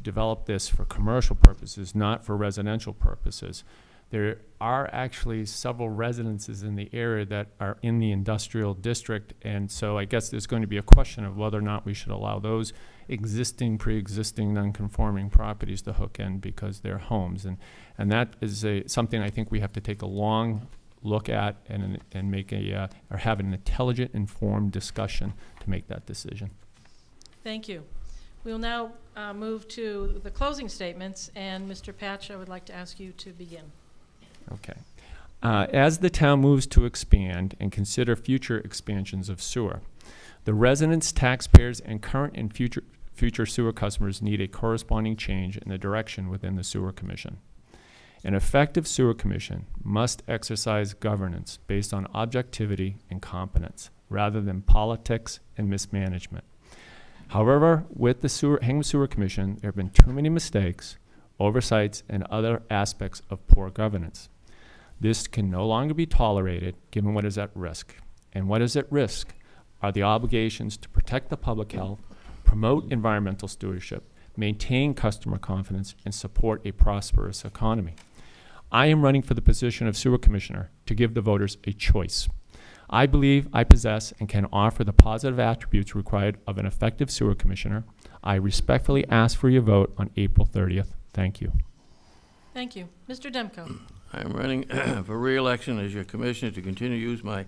develop this for commercial purposes, not for residential purposes. There are actually several residences in the area that are in the industrial district, and so I guess there's going to be a question of whether or not we should allow those pre-existing non-conforming properties to hook in because they're homes, and that is something I think we have to take a long look at and make a, or have an intelligent, informed discussion to make that decision. Thank you. We will now move to the closing statements, and Mr. Patch, I would like to ask you to begin. Okay. As the town moves to expand and consider future expansions of sewer, the residents, taxpayers, and current and future sewer customers need a corresponding change in the direction within the Sewer Commission. An effective sewer commission must exercise governance based on objectivity and competence, rather than politics and mismanagement. However, with the Hingham Sewer Commission, there have been too many mistakes, oversights, and other aspects of poor governance. This can no longer be tolerated given what is at risk. And what is at risk are the obligations to protect the public health, promote environmental stewardship, maintain customer confidence, and support a prosperous economy. I am running for the position of Sewer Commissioner to give the voters a choice. I believe I possess and can offer the positive attributes required of an effective Sewer Commissioner. I respectfully ask for your vote on April 30th. Thank you. Thank you. Mr. Demko. I'm running for re-election as your commissioner to continue to use my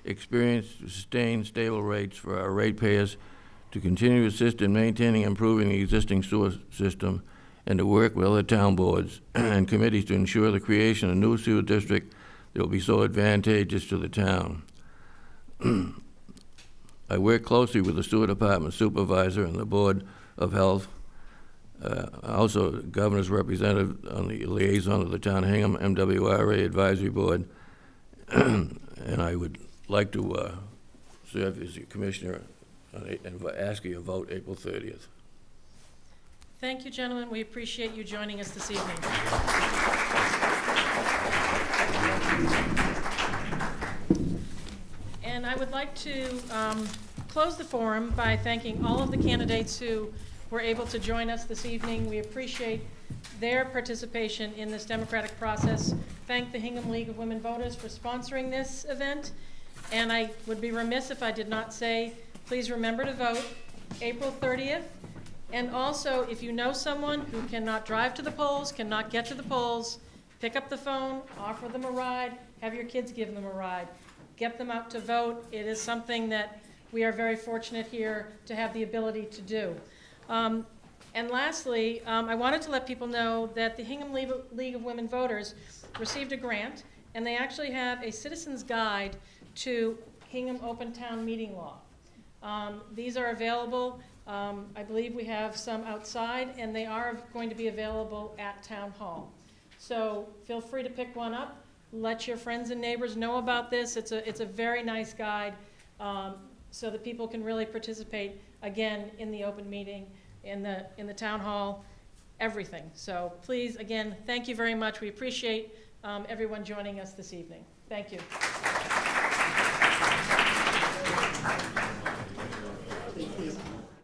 experience to sustain stable rates for our ratepayers, to continue to assist in maintaining and improving the existing sewer system, and to work with other town boards and committees to ensure the creation of a new sewer district that will be so advantageous to the town. I work closely with the sewer department supervisor and the Board of Health, also the governor's representative on the liaison of the town of Hingham MWRA advisory board, and I would like to serve as your commissioner and ask you to vote April 30th. Thank you, gentlemen. We appreciate you joining us this evening. And I would like to close the forum by thanking all of the candidates who were able to join us this evening. We appreciate their participation in this democratic process. Thank the Hingham League of Women Voters for sponsoring this event. And I would be remiss if I did not say, please remember to vote April 30th. And also, if you know someone who cannot drive to the polls, cannot get to the polls, pick up the phone, offer them a ride, have your kids give them a ride. Get them out to vote. It is something that we are very fortunate here to have the ability to do. And lastly, I wanted to let people know that the Hingham League of Women Voters received a grant, and they actually have a citizen's guide to Hingham Open Town Meeting Law. These are available. I believe we have some outside, and they are going to be available at Town Hall. So feel free to pick one up. Let your friends and neighbors know about this. It's a very nice guide so that people can really participate, again, in the open meeting, in the Town Hall, everything. So please, again, thank you very much. We appreciate everyone joining us this evening. Thank you.